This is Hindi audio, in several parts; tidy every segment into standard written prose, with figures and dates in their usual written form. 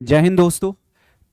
जय हिंद दोस्तों।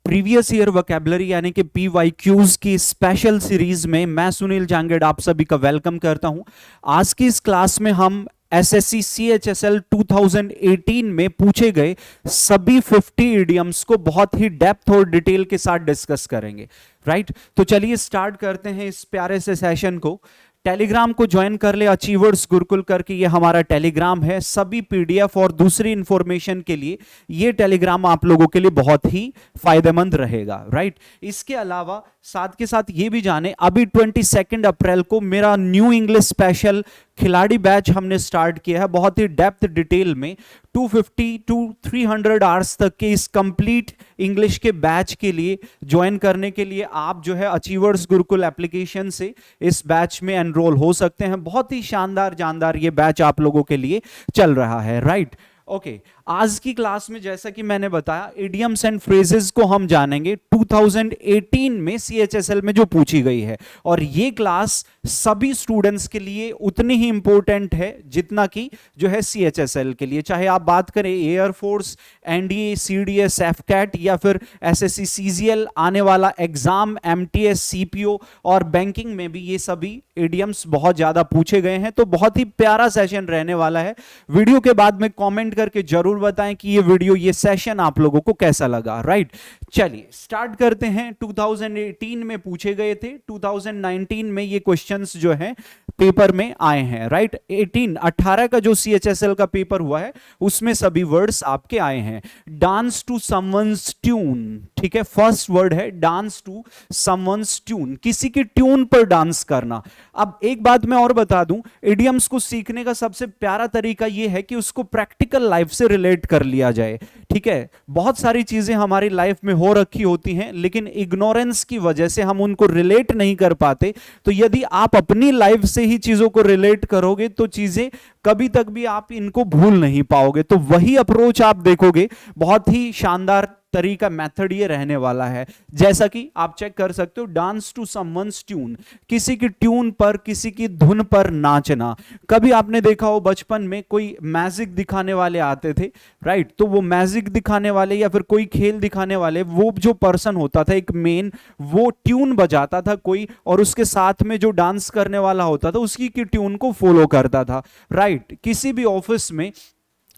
प्रीवियस ईयर वोकैबुलरी यानी कि पीवाईक्यूज की स्पेशल सीरीज में मैं सुनील जांगेड़ आप सभी का वेलकम करता हूं। आज की इस क्लास में हम एसएससी सीएचएसएल 2018 में पूछे गए सभी 50 इडियम्स को बहुत ही डेप्थ और डिटेल के साथ डिस्कस करेंगे। राइट, तो चलिए स्टार्ट करते हैं इस प्यारे से सेशन को। टेलीग्राम को ज्वाइन कर ले, अचीवर्स गुरुकुल करके ये हमारा टेलीग्राम है। सभी पीडीएफ और दूसरी इंफॉर्मेशन के लिए ये टेलीग्राम आप लोगों के लिए बहुत ही फायदेमंद रहेगा। राइट, इसके अलावा साथ के साथ ये भी जाने, अभी 22 अप्रैल को मेरा न्यू इंग्लिश स्पेशल खिलाड़ी बैच हमने स्टार्ट किया है। बहुत ही डेप्थ डिटेल में 250 टू 300 आवर्स तक के इस कंप्लीट इंग्लिश के बैच के लिए ज्वाइन करने के लिए आप जो है अचीवर्स गुरुकुल एप्लीकेशन से इस बैच में एनरोल हो सकते हैं। बहुत ही शानदार जानदार ये बैच आप लोगों के लिए चल रहा है। राइट, ओके, आज की क्लास में जैसा कि मैंने बताया इडियम्स एंड फ्रेजेस को हम जानेंगे 2018 में सीएचएसएल में जो पूछी गई है। और ये क्लास सभी स्टूडेंट्स के लिए उतनी ही इंपॉर्टेंट है जितना कि जो है सीएचएसएल के लिए, चाहे आप बात करें एयरफोर्स, एनडीए, सीडीएस, एफकैट या फिर एसएससी सीजीएल आने वाला एग्जाम, एमटीएस, सीपीओ और बैंकिंग में भी ये सभी इडियम्स बहुत ज्यादा पूछे गए हैं। तो बहुत ही प्यारा सेशन रहने वाला है। वीडियो के बाद में कमेंट करके जरूर बताएं कि ये वीडियो, ये सेशन आप लोगों को कैसा लगा। राइट, चलिए स्टार्ट करते हैं। 2018 में पूछे गए थे, 2019 में ये क्वेश्चंस जो हैं पेपर में आए हैं। राइट, 18 का जो सीएचएसएल का पेपर हुआ है उसमें सभी वर्ड्स आपके आए हैं। डांस टू समवंस ट्यून, ठीक है, फर्स्ट वर्ड है डांस टू समवंस ट्यून, किसी की ट्यून पर डांस करना। अब एक बात मैं और बता दूं, इडियम्स को सीखने का सबसे प्यारा तरीका यह है कि उसको प्रैक्टिकल लाइफ से रिलेट कर लिया जाए। ठीक है, बहुत सारी चीजें हमारी लाइफ में हो रखी होती हैं लेकिन इग्नोरेंस की वजह से हम उनको रिलेट नहीं कर पाते। तो यदि आप अपनी लाइफ से ही चीजों को रिलेट करोगे तो चीजें कभी तक भी आप इनको भूल नहीं पाओगे। तो वही अप्रोच आप देखोगे, बहुत ही शानदार तरीका, मेथड ये रहने वाला है। जैसा कि आप चेक कर सकते हो, डांस टू समवंस ट्यून, किसी की ट्यून पर, किसी की धुन पर नाचना। कभी आपने देखा हो बचपन में कोई मैजिक दिखाने वाले आते थे। राइट, तो वो मैजिक दिखाने वाले या फिर कोई खेल दिखाने वाले, वो जो पर्सन होता था एक मेन, वो ट्यून बजाता था कोई, और उसके साथ में जो डांस करने वाला होता था उसकी की ट्यून को फॉलो करता था। राइट, किसी भी ऑफिस में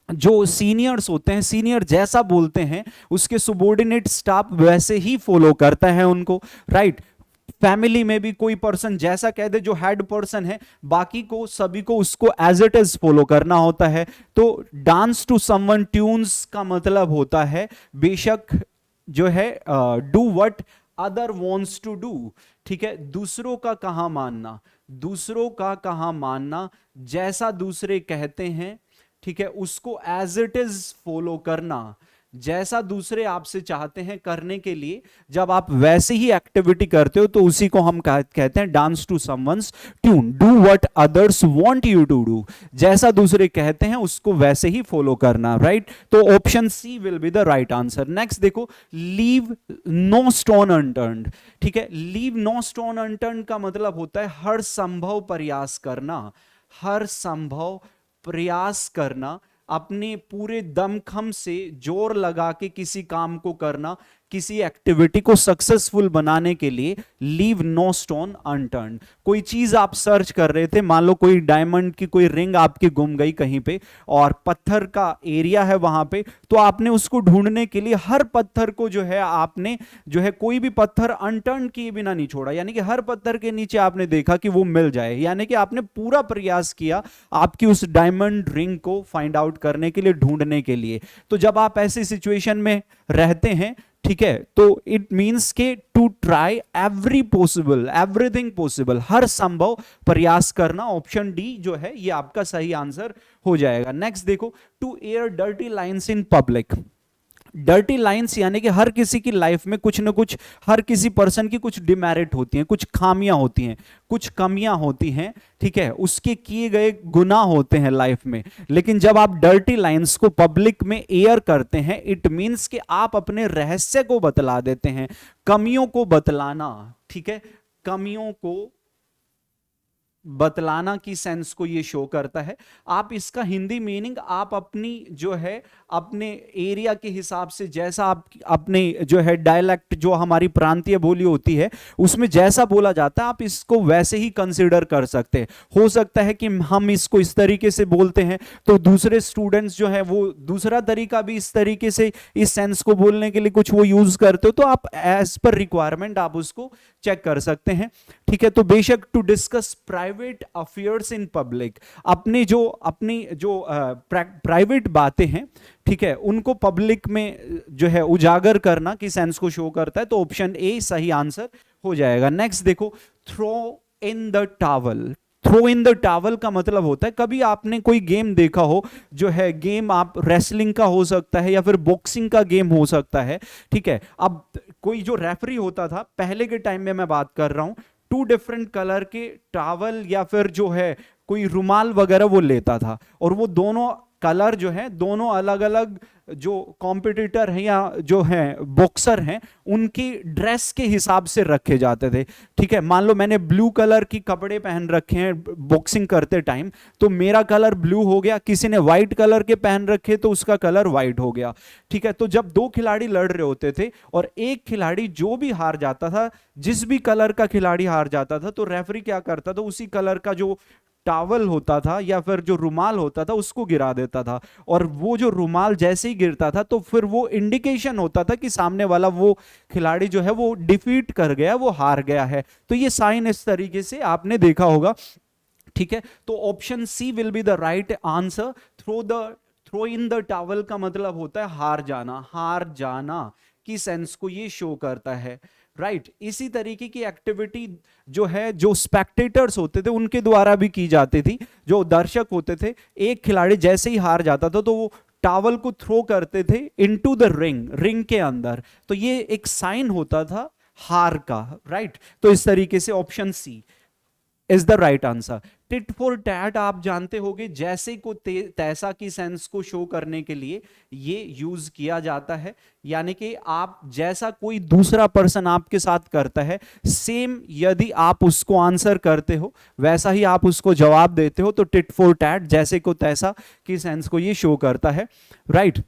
जो सीनियर्स होते हैं, सीनियर जैसा बोलते हैं उसके सुबॉर्डिनेट स्टाफ वैसे ही फॉलो करता है उनको। राइट, फैमिली में भी कोई पर्सन जैसा कह दे, जो हेड पर्सन है, बाकी को सभी को उसको एज इट इज फॉलो करना होता है। तो डांस टू समवन ट्यून्स का मतलब होता है बेशक जो है do what other wants to do. ठीक है, दूसरों का कहां मानना, दूसरों का कहां मानना, जैसा दूसरे कहते हैं, ठीक है, उसको एज इट इज फॉलो करना, जैसा दूसरे आपसे चाहते हैं करने के लिए जब आप वैसे ही एक्टिविटी करते हो तो उसी को हम कहते हैं dance to someone's tune. Do what others want you to do, जैसा दूसरे कहते हैं उसको वैसे ही फॉलो करना। राइट, तो option C will be the right answer. Next देखो, लीव नो स्टोन अनटर्न्ड। ठीक है, लीव नो स्टोन अनटर्न्ड का मतलब होता है हर संभव प्रयास करना, हर संभव प्रयास करना, अपने पूरे दमखम से जोर लगा के किसी काम को करना, किसी एक्टिविटी को सक्सेसफुल बनाने के लिए लीव नो स्टोन अनटर्न्ड। कोई चीज आप सर्च कर रहे थे, मान लो कोई डायमंड की कोई रिंग आपकी गुम गई कहीं पे और पत्थर का एरिया है वहां पे, तो आपने उसको ढूंढने के लिए हर पत्थर को जो है आपने जो है कोई भी पत्थर अनटर्न किए बिना नहीं छोड़ा, यानी कि हर पत्थर के नीचे आपने देखा कि वो मिल जाए, यानी कि आपने पूरा प्रयास किया आपकी उस डायमंड रिंग को फाइंड आउट करने के लिए, ढूंढने के लिए। तो जब आप ऐसी सिचुएशन में रहते हैं, ठीक है, तो इट मींस के to try every possible, everything possible, हर संभव प्रयास करना। ऑप्शन डी जो है ये आपका सही आंसर हो जाएगा। नेक्स्ट देखो, to air dirty lines in public. Dirty lines यानी कि हर किसी की लाइफ में कुछ ना कुछ, हर किसी पर्सन की कुछ डिमेरिट होती हैं, कुछ खामियां होती हैं, कुछ कमियां होती हैं। ठीक है, उसके किए गए गुनाह होते हैं लाइफ में। लेकिन जब आप डर्टी लाइंस को पब्लिक में एयर करते हैं, इट मींस कि आप अपने रहस्य को बतला देते हैं, कमियों को बतलाना। ठीक है, कमियों को बतलाना की सेंस को ये शो करता है। आप इसका हिंदी मीनिंग आप अपनी जो है अपने एरिया के हिसाब से, जैसा आप अपने जो है डायलेक्ट, जो हमारी प्रांतीय बोली होती है उसमें जैसा बोला जाता है, आप इसको वैसे ही कंसिडर कर सकते हैं। हो सकता है कि हम इसको इस तरीके से बोलते हैं तो दूसरे स्टूडेंट्स जो है वो दूसरा तरीका भी इस तरीके से इस सेंस को बोलने के लिए कुछ वो यूज करते हो, तो आप एज पर रिक्वायरमेंट आप उसको चेक कर सकते हैं। ठीक है, तो बेशक to discuss private affairs in public, अपनी जो प्राइवेट बातें हैं, ठीक है, उनको पब्लिक में जो है उजागर करना की सेंस को शो करता है, तो ऑप्शन ए सही आंसर हो जाएगा। नेक्स्ट देखो, throw in the towel. Throw in the towel का मतलब होता है, कभी आपने कोई गेम देखा हो, जो है गेम आप रेसलिंग का हो सकता है या फिर बॉक्सिंग का गेम हो सकता है। ठीक है, अब कोई जो रेफरी होता था पहले के टाइम में मैं बात कर रहा हूं, टू डिफरेंट कलर के टावल या फिर जो है कोई रुमाल वगैरह वो लेता था, और वो दोनों कलर जो है दोनों अलग अलग जो कॉम्पिटिटर हैं या जो हैं बॉक्सर हैं उनकी ड्रेस के हिसाब से रखे जाते थे। ठीक है, मान लो मैंने ब्लू कलर की कपड़े पहन रखे हैं बॉक्सिंग करते टाइम, तो मेरा कलर ब्लू हो गया, किसी ने व्हाइट कलर के पहन रखे तो उसका कलर व्हाइट हो गया। ठीक है, तो जब दो खिलाड़ी लड़ रहे होते थे और एक खिलाड़ी जो भी हार जाता था, जिस भी कलर का खिलाड़ी हार जाता था, तो रेफरी क्या करता था, उसी कलर का जो टावल होता था या फिर जो रुमाल होता था उसको गिरा देता था, और वो जो रुमाल जैसे ही गिरता था तो फिर वो इंडिकेशन होता था कि सामने वाला वो खिलाड़ी जो है वो डिफीट कर गया, वो हार गया है। तो ये साइन इस तरीके से आपने देखा होगा। ठीक है, तो option C will be the right answer. Throw in the towel का मतलब होता है हार जाना, हार जाना की सेंस को ये शो करता है। राइट, इसी तरीके की एक्टिविटी जो है जो स्पेक्टेटर्स होते थे उनके द्वारा भी की जाती थी। जो दर्शक होते थे, एक खिलाड़ी जैसे ही हार जाता था तो वो टावल को थ्रो करते थे इनटू द रिंग, रिंग के अंदर, तो ये एक साइन होता था हार का। राइट, तो इस तरीके से option C is the right answer. Tit for tat आप जानते होंगे, जैसे को तैसा की सेंस को शो करने के लिए ये यूज किया जाता है, यानी कि आप जैसा कोई दूसरा पर्सन आपके साथ करता है, सेम यदि आप उसको आंसर करते हो, वैसा ही आप उसको जवाब देते हो, तो टिट फॉर टैट जैसे को तैसा की सेंस को ये शो करता है। राइट,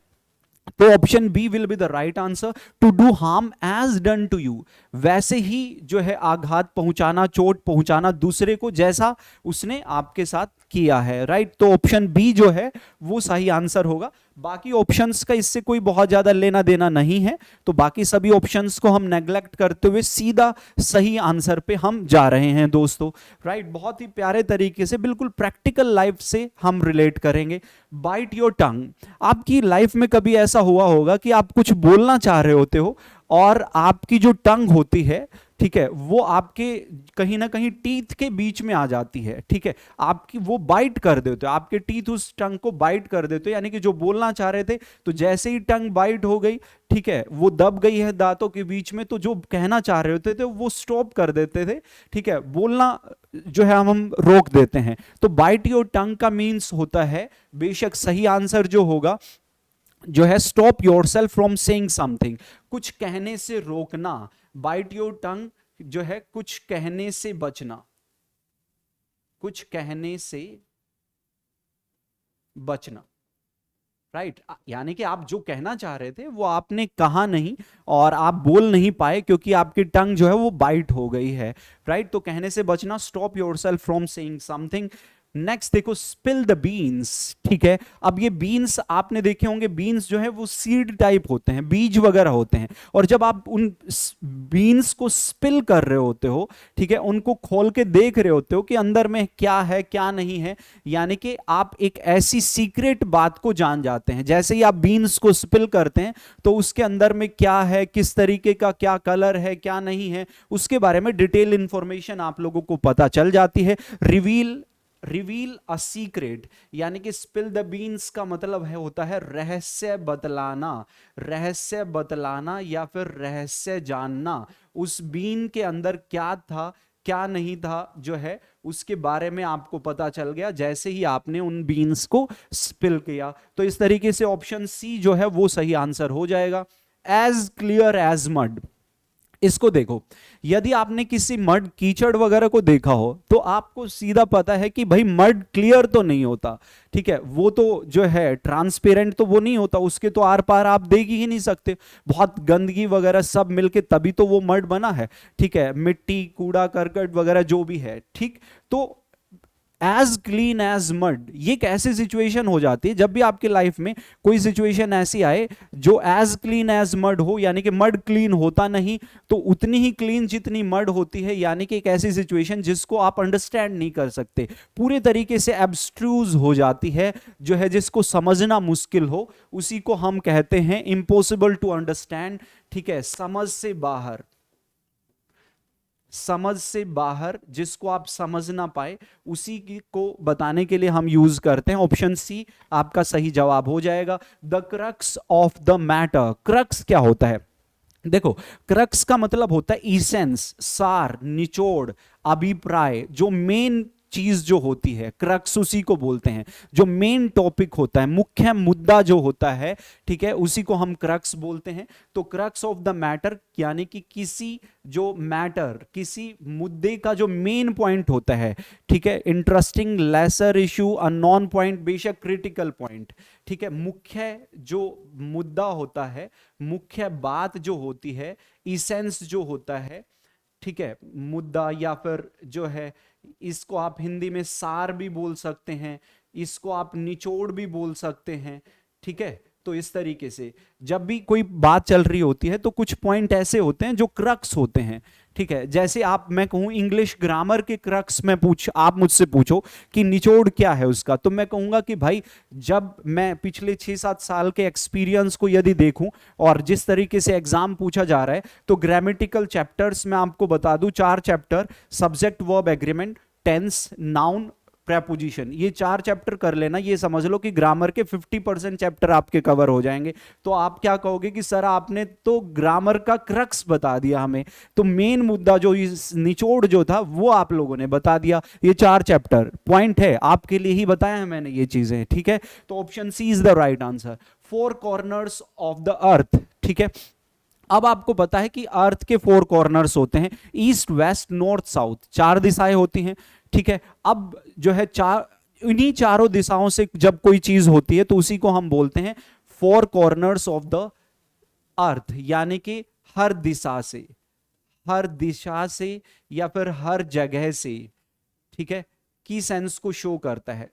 तो option B will be the right answer. To do harm as done to you, वैसे ही जो है आघात पहुंचाना, चोट पहुंचाना दूसरे को जैसा उसने आपके साथ किया है। राइट, तो ऑप्शन बी जो है वो सही आंसर होगा। बाकी ऑप्शंस का इससे कोई बहुत ज्यादा लेना देना नहीं है, तो बाकी सभी ऑप्शंस को हम नेग्लेक्ट करते हुए सीधा सही आंसर पे हम जा रहे हैं दोस्तों। राइट, बहुत ही प्यारे तरीके से बिल्कुल प्रैक्टिकल लाइफ से हम रिलेट करेंगे। बाइट योर टंग, आपकी लाइफ में कभी ऐसा हुआ होगा कि आप कुछ बोलना चाह रहे होते हो और आपकी जो टंग होती है, ठीक है, वो आपके कहीं ना कहीं टीथ के बीच में आ जाती है। ठीक है, आपकी वो बाइट कर देते हो, आपके टीथ उस टंग को बाइट कर देते हो, यानी कि जो बोलना चाह रहे थे, तो जैसे ही टंग बाइट हो गई, ठीक है, वो दब गई है दांतों के बीच में, तो जो कहना चाह रहे होते थे वो स्टॉप कर देते थे। ठीक है, बोलना जो है हम रोक देते हैं। तो बाइट योर टंग का मीन्स होता है, बेशक सही आंसर जो होगा जो है stop your self from saying something, कुछ कहने से रोकना। बाइट योर टंग जो है कुछ कहने से बचना, कुछ कहने से बचना। राइट, यानी कि आप जो कहना चाह रहे थे वो आपने कहा नहीं और आप बोल नहीं पाए क्योंकि आपकी टंग जो है वो बाइट हो गई है। राइट, तो कहने से बचना, stop your self from saying something. Next देखो, स्पिल द बीन्स। ठीक है, अब ये बीन्स आपने देखे होंगे, बीन्स जो है वो सीड टाइप होते हैं, बीज वगैरह होते हैं, और जब आप उन बीन्स को स्पिल कर रहे होते हो, ठीक है, उनको खोल के देख रहे होते हो कि अंदर में क्या है क्या नहीं है, यानी कि आप एक ऐसी सीक्रेट बात को जान जाते हैं। जैसे ही आप बीन्स को स्पिल करते हैं तो उसके अंदर में क्या है, किस तरीके का क्या कलर है, क्या नहीं है, उसके बारे में डिटेल इंफॉर्मेशन आप लोगों को पता चल जाती है। रिवील अ सीक्रेट, यानी कि स्पिल द बीन्स का मतलब है होता है रहस्य बतलाना, रहस्य बतलाना या फिर रहस्य जानना। उस बीन के अंदर क्या था क्या नहीं था जो है उसके बारे में आपको पता चल गया जैसे ही आपने उन बीन्स को स्पिल किया। तो इस तरीके से ऑप्शन सी जो है वो सही आंसर हो जाएगा। एज क्लियर एज मड, इसको देखो, यदि आपने किसी मड कीचड़ वगैरह को देखा हो तो आपको सीधा पता है कि भाई मड क्लियर तो नहीं होता, ठीक है, वो तो जो है ट्रांसपेरेंट तो वो नहीं होता, उसके तो आर पार आप देख ही नहीं सकते, बहुत गंदगी वगैरह सब मिलके तभी तो वो मड बना है, ठीक है, मिट्टी कूड़ा करकट वगैरह जो भी है, ठीक। तो एज क्लीन एज मड, ये कैसी सिचुएशन हो जाती है जब भी आपकी लाइफ में कोई सिचुएशन ऐसी आए जो एज क्लीन एज मड हो, यानी कि मड क्लीन होता नहीं तो उतनी ही क्लीन जितनी मड होती है, यानी कि एक ऐसी सिचुएशन जिसको आप अंडरस्टैंड नहीं कर सकते, पूरे तरीके से एब्स्ट्रूज हो जाती है, जो है जिसको समझना मुश्किल हो, उसी को हम कहते हैं इम्पॉसिबल टू अंडरस्टैंड, ठीक है, समझ से बाहर, समझ से बाहर, जिसको आप समझ ना पाए उसी को बताने के लिए हम यूज करते हैं। ऑप्शन सी आपका सही जवाब हो जाएगा। The crux of the matter, crux क्या होता है? देखो, क्रक्स का मतलब होता है इसेंस, सार, निचोड़, अभिप्राय, जो मेन चीज जो होती है, क्रक्स उसी को बोलते हैं, जो मेन टॉपिक होता है, मुख्य मुद्दा जो होता है, ठीक है, उसी को हम क्रक्स बोलते हैं। तो क्रक्स ऑफ द मैटर यानी कि किसी जो मैटर, किसी मुद्दे का जो मेन पॉइंट होता है, ठीक है, interesting, lesser issue, unknown point, बेशक क्रिटिकल पॉइंट, ठीक है, मुख्य जो मुद्दा होता है, मुख्य बात जो होती है, इसेंस जो होता है, ठीक है, मुद्दा, या फिर जो है इसको आप हिंदी में सार भी बोल सकते हैं, इसको आप निचोड़ भी बोल सकते हैं, ठीक है। तो इस तरीके से जब भी कोई बात चल रही होती है तो कुछ पॉइंट ऐसे होते हैं जो क्रक्स होते हैं, ठीक है। जैसे आप, मैं कहूं इंग्लिश ग्रामर के क्रक्स में आप मुझसे पूछो कि निचोड़ क्या है उसका, तो मैं कहूंगा कि भाई जब मैं पिछले 6-7 साल के एक्सपीरियंस को यदि देखूं और जिस तरीके से एग्जाम पूछा जा रहा है, तो ग्रामेटिकल चैप्टर्स में आपको बता दूं 4 chapter, subject verb agreement, tense, noun, preposition, ये 4 चैप्टर कर लेना, ये समझ लो कि ग्रामर के 50% चैप्टर आपके कवर हो जाएंगे। तो आप क्या कहोगे कि सर आपने तो ग्रामर का क्रक्स बता दिया हमें, तो मेन मुद्दा जो इस निचोड़ जो था वो आप लोगों ने बता दिया। ये 4 चैप्टर पॉइंट है आपके लिए ही बताया है मैंने ये चीजें, ठीक है। तो option C is the right answer, 4 corners of the earth, ठीक है। अब आपको पता है कि अर्थ के 4 कॉर्नर्स होते हैं, ईस्ट, वेस्ट, नॉर्थ, साउथ, 4 दिशाएं होती हैं, ठीक है। अब जो है इन्हीं चारों दिशाओं से जब कोई चीज होती है तो उसी को हम बोलते हैं 4 कॉर्नर्स ऑफ द अर्थ, यानी कि हर दिशा से, हर दिशा से या फिर हर जगह से, ठीक है, की सेंस को शो करता है।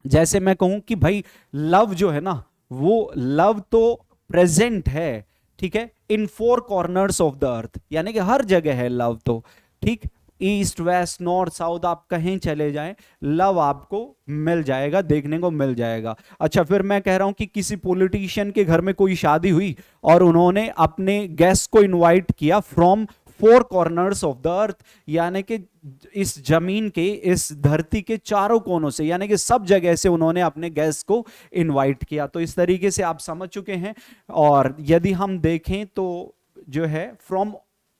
जैसे मैं कहूं कि भाई लव जो है ना, वो लव तो प्रेजेंट है, ठीक है, इन 4 कॉर्नर्स ऑफ द अर्थ, यानी कि हर जगह है लव तो, ठीक, ईस्ट, वेस्ट, नॉर्थ, साउथ, आप कहीं चले जाएं लव आपको मिल जाएगा, देखने को मिल जाएगा। अच्छा, फिर मैं कह रहा हूं कि किसी पॉलिटिशियन के घर में कोई शादी हुई और उन्होंने अपने गेस्ट को इनवाइट किया फ्रॉम 4 कॉर्नर्स ऑफ द अर्थ, यानी कि इस जमीन के, इस धरती के चारों कोनों से, यानी कि सब जगह से उन्होंने अपने गेस्ट को इनवाइट किया। तो इस तरीके से आप समझ चुके हैं। और यदि हम देखें तो जो है from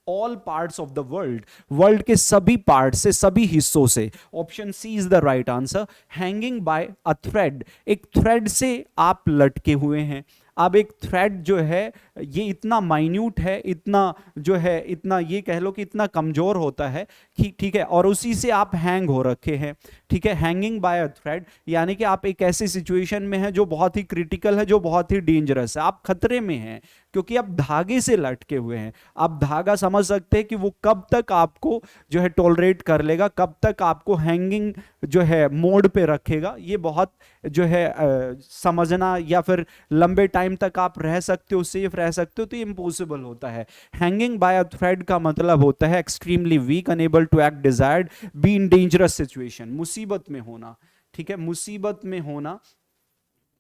all parts of the world, world के सभी पार्ट से, सभी हिस्सों से, option C is the right answer. Hanging by a thread, एक थ्रेड से आप लटके हुए हैं। अब एक थ्रेड जो है ये इतना माइन्यूट है, इतना जो है, इतना ये कह लो कि इतना कमजोर होता है कि, ठीक है, और उसी से आप हैंग हो रखे हैं, ठीक है। हैंगिंग बाय अ थ्रेड यानी कि आप एक ऐसी सिचुएशन में हैं जो बहुत ही क्रिटिकल है, जो बहुत ही डेंजरस है, आप खतरे में हैं क्योंकि आप धागे से लटके हुए हैं। आप धागा समझ सकते हैं कि वो कब तक आपको जो है टॉलरेट कर लेगा, कब तक आपको हैंगिंग जो है मोड पे रखेगा, ये बहुत जो है समझना, या फिर लंबे टाइम तक आप रह सकते हो, सेफ रह सकते हो, तो ये इम्पॉसिबल होता है। हैंगिंग बाय अ थ्रेड का मतलब होता है extremely weak, unable to act desired, be in dangerous situation, मुसीबत में होना, ठीक है, मुसीबत में होना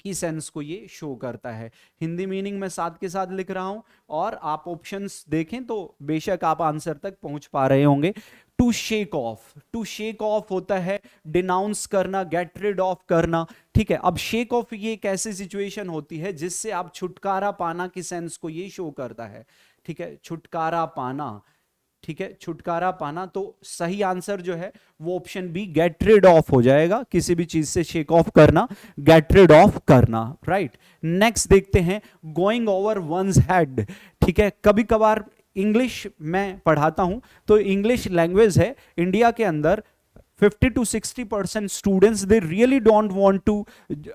की सेंस को ये शो करता है। हिंदी मीनिंग मैं साथ के साथ लिख रहा हूं और आप ऑप्शंस देखें तो बेशक आप आंसर तक पहुंच पा रहे होंगे। To shake off, to shake off होता है डिनाउंस करना, गेट रिड ऑफ करना, ठीक है। अब शेक ऑफ ये एक ऐसी सिचुएशन होती है जिससे आप छुटकारा पाना की सेंस को ये शो करता है, ठीक है, छुटकारा पाना, ठीक है, छुटकारा पाना। तो सही आंसर जो है वो option B, get rid of हो जाएगा। किसी भी चीज से शेक ऑफ करना, गेट रिड ऑफ करना, राइट। नेक्स्ट देखते हैं, गोइंग ओवर वंस हेड, ठीक है। कभी कभार इंग्लिश मैं पढ़ाता हूं, तो इंग्लिश लैंग्वेज है इंडिया के अंदर 50 to 60% students they really don't want to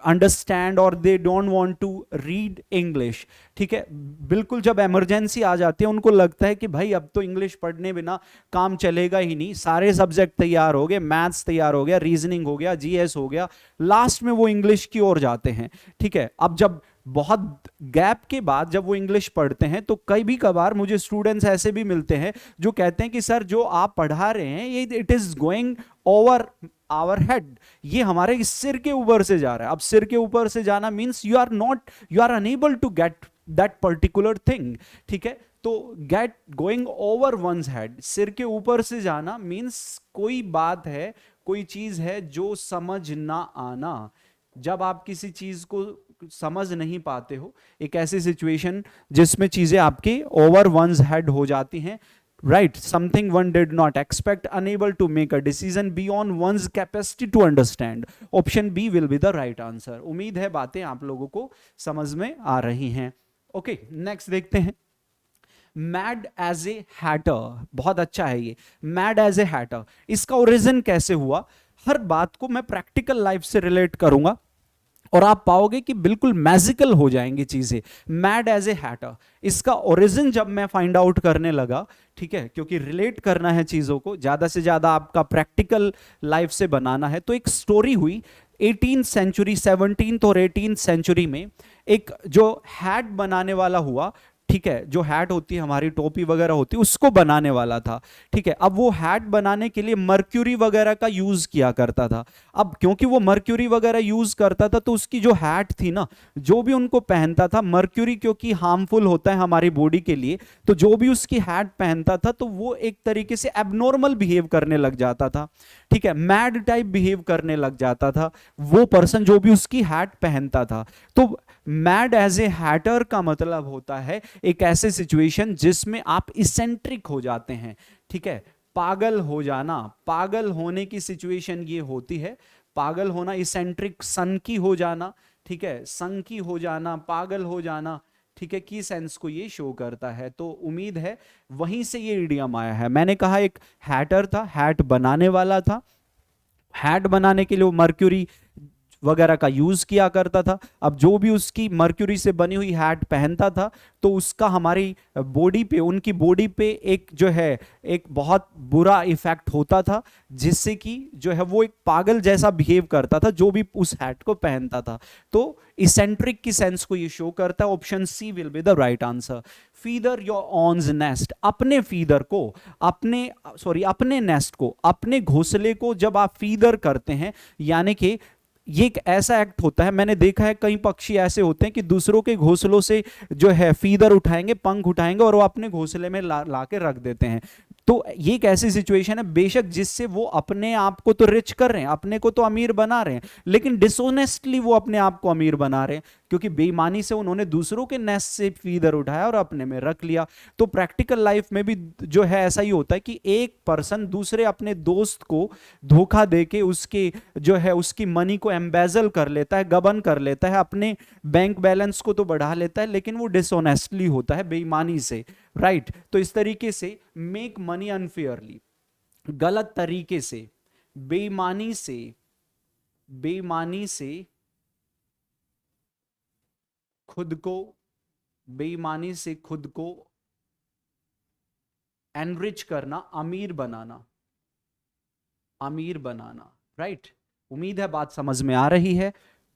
understand or they don't want to read English. ठीक है, बिल्कुल जब इमरजेंसी आ जाती है उनको लगता है कि भाई अब तो इंग्लिश पढ़ने बिना काम चलेगा ही नहीं, सारे सब्जेक्ट तैयार हो गए, मैथ्स तैयार हो गया, रीजनिंग हो गया, जीएस हो गया, लास्ट में वो इंग्लिश की ओर जाते हैं। ठीक है, अब जब बहुत गैप के बाद जब वो इंग्लिश पढ़ते हैं तो कई भी कभार मुझे स्टूडेंट्स ऐसे भी मिलते हैं जो कहते हैं कि सर जो आप पढ़ा रहे हैं ये it is going over our head, ये हमारे सिर के ऊपर से जा रहा है। अब सिर के ऊपर से जाना means you are unable to get that particular thing. ठीक है, तो get going over one's head, सिर के ऊपर से जाना मीन्स कोई बात है, कोई चीज है जो समझ ना आना। जब आप किसी चीज को समझ नहीं पाते हो, एक ऐसी सिचुएशन जिसमें चीजें आपके ओवर वंस हेड हो जाती हैं, right, something one did not expect, unable to make a decision beyond one's capacity to understand, option B will be the right answer। उम्मीद है बातें आप लोगों को समझ में आ रही हैं। ओके, नेक्स्ट देखते हैं, मैड एज ए हैटर। बहुत अच्छा है ये, मैड एज ए हैटर। इसका ओरिजिन कैसे हुआ, हर बात को मैं प्रैक्टिकल लाइफ से रिलेट करूंगा और आप पाओगे कि बिल्कुल मैजिकल हो जाएंगी चीजें। मैड एज ए हैटर, इसका ओरिजिन जब मैं फाइंड आउट करने लगा, ठीक है, क्योंकि रिलेट करना है चीजों को, ज्यादा से ज्यादा आपका प्रैक्टिकल लाइफ से बनाना है, तो एक स्टोरी हुई 18th सेंचुरी, 17th और 18th सेंचुरी में। एक जो हैट बनाने वाला हुआ, ठीक है, जो हैट होती है हमारी टोपी वगैरह होती है, उसको बनाने वाला था। ठीक है, अब वो हैट बनाने के लिए मर्क्यूरी वगैरह का यूज किया करता था। अब क्योंकि वो मर्क्यूरी वगैरह यूज करता था तो उसकी जो हैट थी ना, जो भी उनको पहनता था, मर्क्यूरी क्योंकि हार्मफुल होता है हमारी बॉडी के लिए, तो जो भी उसकी हैट पहनता था तो वो एक तरीके से एबनॉर्मल बिहेव करने लग जाता था। ठीक है, मैड टाइप बिहेव करने लग जाता था वो पर्सन जो भी उसकी हैट पहनता था। तो मैड एज ए हैटर का मतलब होता है एक ऐसे सिचुएशन जिसमें आप इसेंट्रिक हो जाते हैं। ठीक है, पागल हो जाना, पागल होने की सिचुएशन ये होती है। पागल होना, इसेंट्रिक, सनकी हो जाना, ठीक है, संकी हो जाना, पागल हो जाना, ठीक है, की सेंस को ये शो करता है। तो उम्मीद है वहीं से ये इडियम आया है। मैंने कहा एक हैटर था, हैट बनाने वाला था, हैट बनाने के लिए वो मर्क्यूरी वगैरह का यूज किया करता था। अब जो भी उसकी मर्क्यूरी से बनी हुई हैट पहनता था तो उसका हमारी बॉडी पे, उनकी बॉडी पे एक जो है एक बहुत बुरा इफेक्ट होता था, जिससे कि जो है वो एक पागल जैसा बिहेव करता था जो भी उस हैट को पहनता था। तो इसेंट्रिक की सेंस को ये शो करता है। Option C will be the right answer. Feather your own's nest, अपने फीदर को, अपने नेस्ट को, अपने घोंसले को जब आप फीदर करते हैं, यानी कि ये एक ऐसा एक्ट होता है, मैंने देखा है कई पक्षी ऐसे होते हैं कि दूसरों के घोंसलों से जो है फीदर उठाएंगे, पंख उठाएंगे और वो अपने घोंसले में ला के रख देते हैं। तो ये एक ऐसी सिचुएशन है बेशक जिससे वो अपने आप को तो रिच कर रहे हैं, अपने को तो अमीर बना रहे हैं, लेकिन डिसऑनेस्टली वो अपने आप को अमीर बना रहे हैं, क्योंकि बेईमानी से उन्होंने दूसरों के नेस्ट से फीदर उठाया और अपने में रख लिया। तो प्रैक्टिकल लाइफ में भी जो है ऐसा ही होता है कि एक पर्सन दूसरे अपने दोस्त को धोखा देके उसके जो है उसकी मनी को एम्बेजल कर लेता है, गबन कर लेता है, अपने बैंक बैलेंस को तो बढ़ा लेता है, लेकिन वो डिसऑनेस्टली होता है, बेईमानी से। राइट, तो इस तरीके से मेक मनी अनफेयरली, गलत तरीके से, बेईमानी से, बेईमानी से खुद को, बेईमानी से खुद को एनरिच करना, अमीर बनाना, अमीर बनाना। राइट, उम्मीद है बात समझ में आ रही है।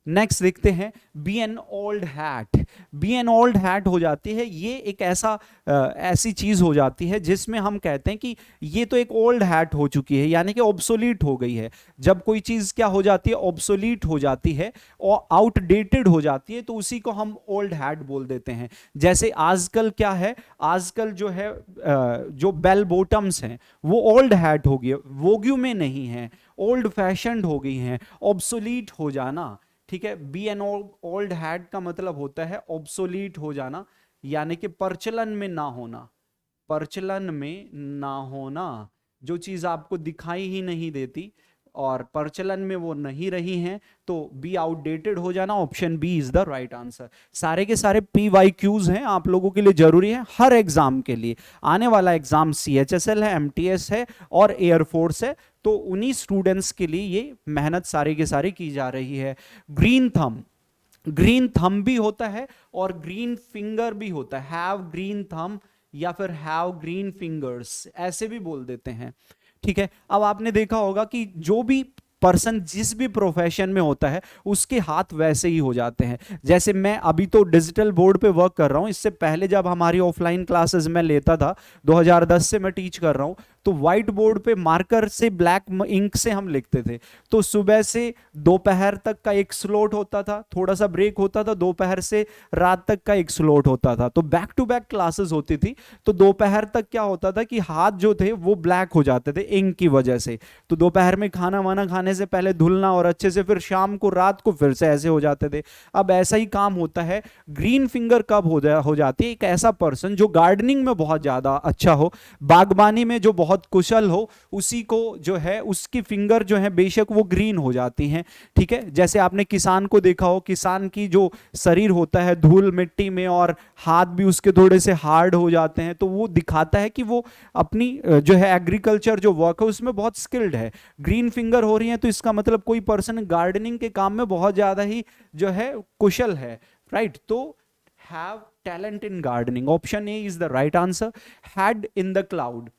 नेक्स्ट देखते हैं, be an old hat. Be an old hat हो जाती है, ये एक ऐसी चीज हो जाती है जिसमें हम कहते हैं कि ये तो एक ओल्ड हैट हो चुकी है, यानी कि ऑब्सोलीट हो गई है। जब कोई चीज क्या हो जाती है, ऑब्सोलीट हो जाती है और आउटडेटेड हो जाती है, तो उसी को हम ओल्ड हैट बोल देते हैं। जैसे आजकल क्या है, आजकल जो है जो बेल बॉटम्स हैं वो ओल्ड हैट हो गई, वोग्यू में नहीं है, ओल्ड फैशन्ड हो गई हैं, ऑब्सोलीट हो जाना। ठीक है, बी एन ओल्ड हैट का मतलब होता है ऑब्सोलीट हो जाना, यानी कि प्रचलन में ना होना, प्रचलन में ना होना, जो चीज आपको दिखाई ही नहीं देती और प्रचलन में वो नहीं रही हैं, तो बी आउटडेटेड हो जाना, option B is the right answer. सारे के सारे PYQs हैं, आप लोगों के लिए जरूरी है हर एग्जाम के लिए। आने वाला एग्जाम CHSL है, MTS है और एयरफोर्स है, तो उन्हीं स्टूडेंट्स के लिए ये मेहनत सारी के सारी की जा रही है। ग्रीन थंब, ग्रीन थंब भी होता है और ग्रीन फिंगर भी होता है, हैव ग्रीन थंब या फिर हैव ग्रीन फिंगर्स ऐसे भी बोल देते हैं, ठीक है। अब आपने देखा होगा कि जो भी पर्सन जिस भी प्रोफेशन में होता है उसके हाथ वैसे ही हो जाते हैं। जैसे मैं अभी तो डिजिटल बोर्ड पे वर्क कर रहा हूं, इससे पहले जब हमारी ऑफलाइन क्लासेस में लेता था, 2010 से मैं टीच कर रहा हूं, तो व्हाइट बोर्ड पे मार्कर से ब्लैक इंक से हम लिखते थे। तो सुबह से दोपहर तक का एक स्लॉट होता था, थोड़ा सा ब्रेक होता था, दोपहर से रात तक का एक स्लॉट होता था, तो बैक टू बैक क्लासेस होती थी। तो दोपहर तक क्या होता था कि हाथ जो थे वो ब्लैक हो जाते थे इंक की वजह से, तो दोपहर में खाना वाना खाने से पहले धुलना और अच्छे से, फिर शाम को रात को फिर से ऐसे हो जाते थे। अब ऐसा ही काम होता है। ग्रीन फिंगर कब हो जाती है? एक ऐसा पर्सन जो गार्डनिंग में बहुत ज्यादा अच्छा हो, बागबानी में जो बहुत कुशल हो, उसी को जो है उसकी फिंगर जो है बेशक वो ग्रीन हो जाती हैं, ठीक है। जैसे आपने किसान को देखा हो, किसान की जो शरीर होता है धूल मिट्टी में और हाथ भी उसके थोड़े से हार्ड हो जाते हैं, तो वो दिखाता है कि वो अपनी जो है एग्रीकल्चर जो वर्क है उसमें बहुत स्किल्ड है। ग्रीन फिंगर हो रही है तो इसका मतलब कोई पर्सन गार्डनिंग के काम में बहुत ज्यादा ही जो है कुशल है, राइट। तो have talent in gardening, option A is the right answer. Had in the cloud,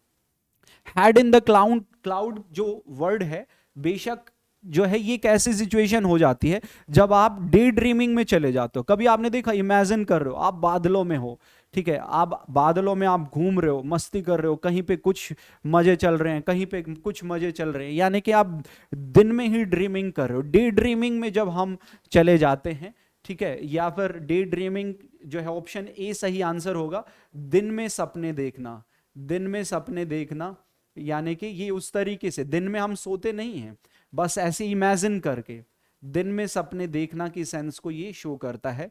had in the cloud, cloud जो वर्ड है बेशक जो है ये कैसी सिचुएशन हो जाती है जब आप डे ड्रीमिंग में चले जाते हो। कभी आपने देखा, इमेजिन कर रहे हो आप बादलों में हो, ठीक है, आप बादलों में आप घूम रहे हो, मस्ती कर रहे हो, कहीं पे कुछ मजे चल रहे हैं, कहीं पे कुछ मजे चल रहे हैं, यानी कि आप दिन में ही ड्रीमिंग कर रहे हो। डे ड्रीमिंग में जब हम चले जाते हैं, ठीक है, या फिर डे ड्रीमिंग जो है ऑप्शन ए सही आंसर होगा। दिन में सपने देखना, दिन में सपने देखना, यानी कि ये उस तरीके से दिन में हम सोते नहीं हैं, बस ऐसे इमेजिन करके दिन में सपने देखना की सेंस को ये शो करता है,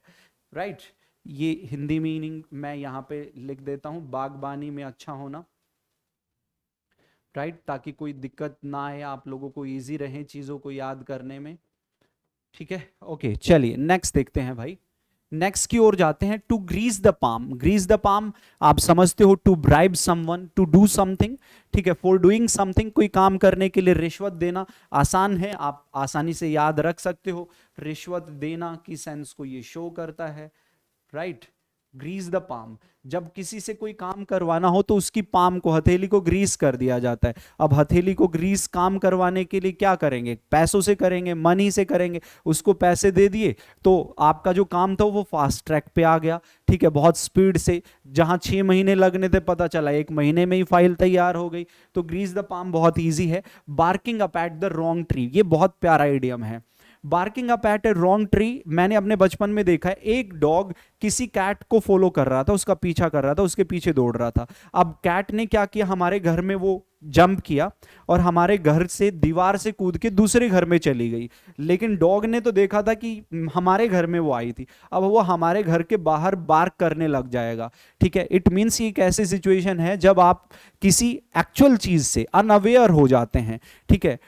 राइट। ये हिंदी मीनिंग मैं यहां पे लिख देता हूं, बागबानी में अच्छा होना, राइट, ताकि कोई दिक्कत ना आए, आप लोगों को इजी रहे चीजों को याद करने में, ठीक है। ओके, चलिए नेक्स्ट देखते हैं भाई, नेक्स्ट की ओर जाते हैं। To grease the palm, grease the palm आप समझते हो, to bribe someone to do something, ठीक है, फॉर डूइंग समथिंग, कोई काम करने के लिए रिश्वत देना, आसान है, आप आसानी से याद रख सकते हो। रिश्वत देना की सेंस को ये शो करता है, राइट। ग्रीस द पाम, जब किसी से कोई काम करवाना हो तो उसकी पाम को, हथेली को ग्रीस कर दिया जाता है। अब हथेली को ग्रीस काम करवाने के लिए क्या करेंगे? पैसों से करेंगे, मनी से करेंगे, उसको पैसे दे दिए तो आपका जो काम था वो फास्ट ट्रैक पे आ गया, ठीक है, बहुत स्पीड से, जहां 6 महीने लगने थे पता चला 1 महीने में ही फाइल तैयार हो गई। तो ग्रीस द पाम बहुत ईजी है। Barking up at the wrong tree, ये बहुत प्यारा आइडियम है। Barking up at A wrong tree, मैंने अपने बचपन में देखा है, एक डॉग किसी कैट को फॉलो कर रहा था, उसका पीछा कर रहा था, उसके पीछे दौड़ रहा था। अब कैट ने क्या किया, हमारे घर में वो जंप किया और हमारे घर से दीवार से कूद के दूसरे घर में चली गई, लेकिन डॉग ने तो देखा था कि हमारे घर में वो आई थी, अब वो हमारे घर के बाहर बार्क करने लग जाएगा, ठीक है। इट मीन्स ये एक ऐसी सिचुएशन है जब आप किसी एक्चुअल चीज से अनअवेयर हो जाते हैं, ठीक है,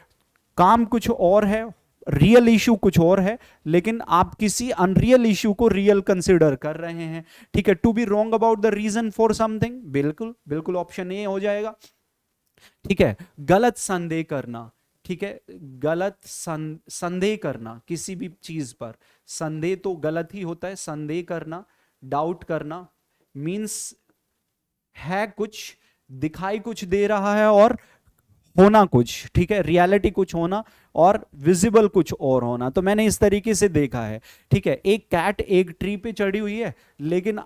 काम कुछ और है, रियल इशू कुछ और है, लेकिन आप किसी अनरियल इशू को रियल कंसिडर कर रहे हैं, ठीक है। To be wrong about the reason for something, बिल्कुल बिल्कुल ऑप्शन ए हो जाएगा, ठीक है। गलत संदेह करना, ठीक है, गलत संदेह करना किसी भी चीज पर, संदेह तो गलत ही होता है, संदेह करना, डाउट करना, मींस है कुछ, दिखाई कुछ दे रहा है और होना कुछ, ठीक है, रियलिटी कुछ होना और विजिबल कुछ और होना। तो मैंने इस तरीके से देखा है, ठीक है। एक कैट एक ट्री पे चढ़ी हुई है, लेकिन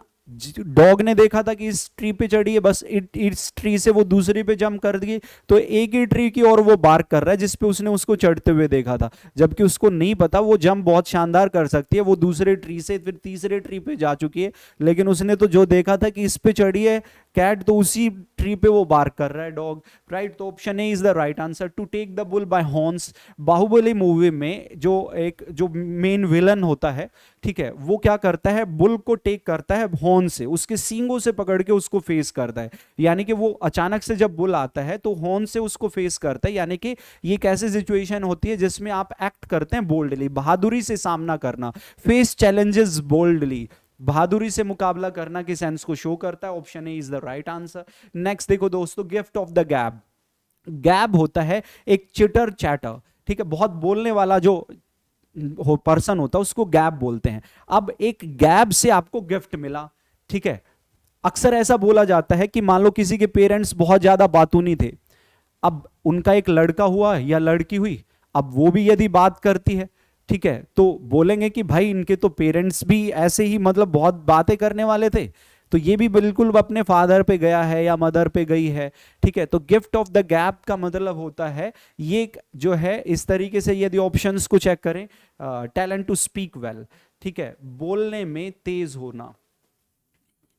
डॉग ने देखा था कि इस ट्री पे चढ़ी है, बस इस ट्री से वो दूसरी पे जंप कर दी, तो एक ही ट्री की और वो बार्क कर रहा है जिसपे उसने उसको चढ़ते हुए देखा था, जबकि उसको नहीं पता वो जंप बहुत शानदार कर सकती है, वो दूसरे ट्री से फिर तीसरे ट्री पे जा चुकी है, लेकिन उसने तो जो देखा था कि इस पे चढ़ी है कैट, तो उसी ट्री पे वो बार्क कर रहा है डॉग, राइट। तो option A is the right answer. To take the bull by horns, Baahubali movie में जो मेन विलन होता है, ठीक है, वो क्या करता है, बुल को टेक करता है हॉर्न से, उसके सींगों से पकड़ के उसको फेस करता है। यानी कि वो अचानक से जब बुल आता है तो हॉर्न से उसको फेस करता है। यानी कि ये एक ऐसी सिचुएशन होती है जिसमें आप एक्ट करते हैं बोल्डली, बहादुरी से सामना करना, फेस चैलेंजेस बोल्डली, बहादुरी से मुकाबला करना के सेंस को शो करता है। Option A is the right answer. Next देखो दोस्तों, गिफ्ट ऑफ द गैब। गैब होता है एक चिटर चैटर, ठीक है, बहुत बोलने वाला जो पर्सन होता है उसको गैब बोलते हैं। अब एक गैब से आपको गिफ्ट मिला, ठीक है। अक्सर ऐसा बोला जाता है कि मान लो किसी के पेरेंट्स बहुत ज्यादा बातूनी थे, अब उनका एक लड़का हुआ या लड़की हुई, अब वो भी यदि बात करती है, ठीक है, तो बोलेंगे कि भाई इनके तो पेरेंट्स भी ऐसे ही मतलब बहुत बातें करने वाले थे, तो ये भी बिल्कुल अपने फादर पे गया है या मदर पे गई है, ठीक है। तो गिफ्ट ऑफ द गैप का मतलब होता है ये जो है इस तरीके से, यदि ऑप्शंस को चेक करें, टैलेंट टू स्पीक वेल, ठीक है, बोलने में तेज होना,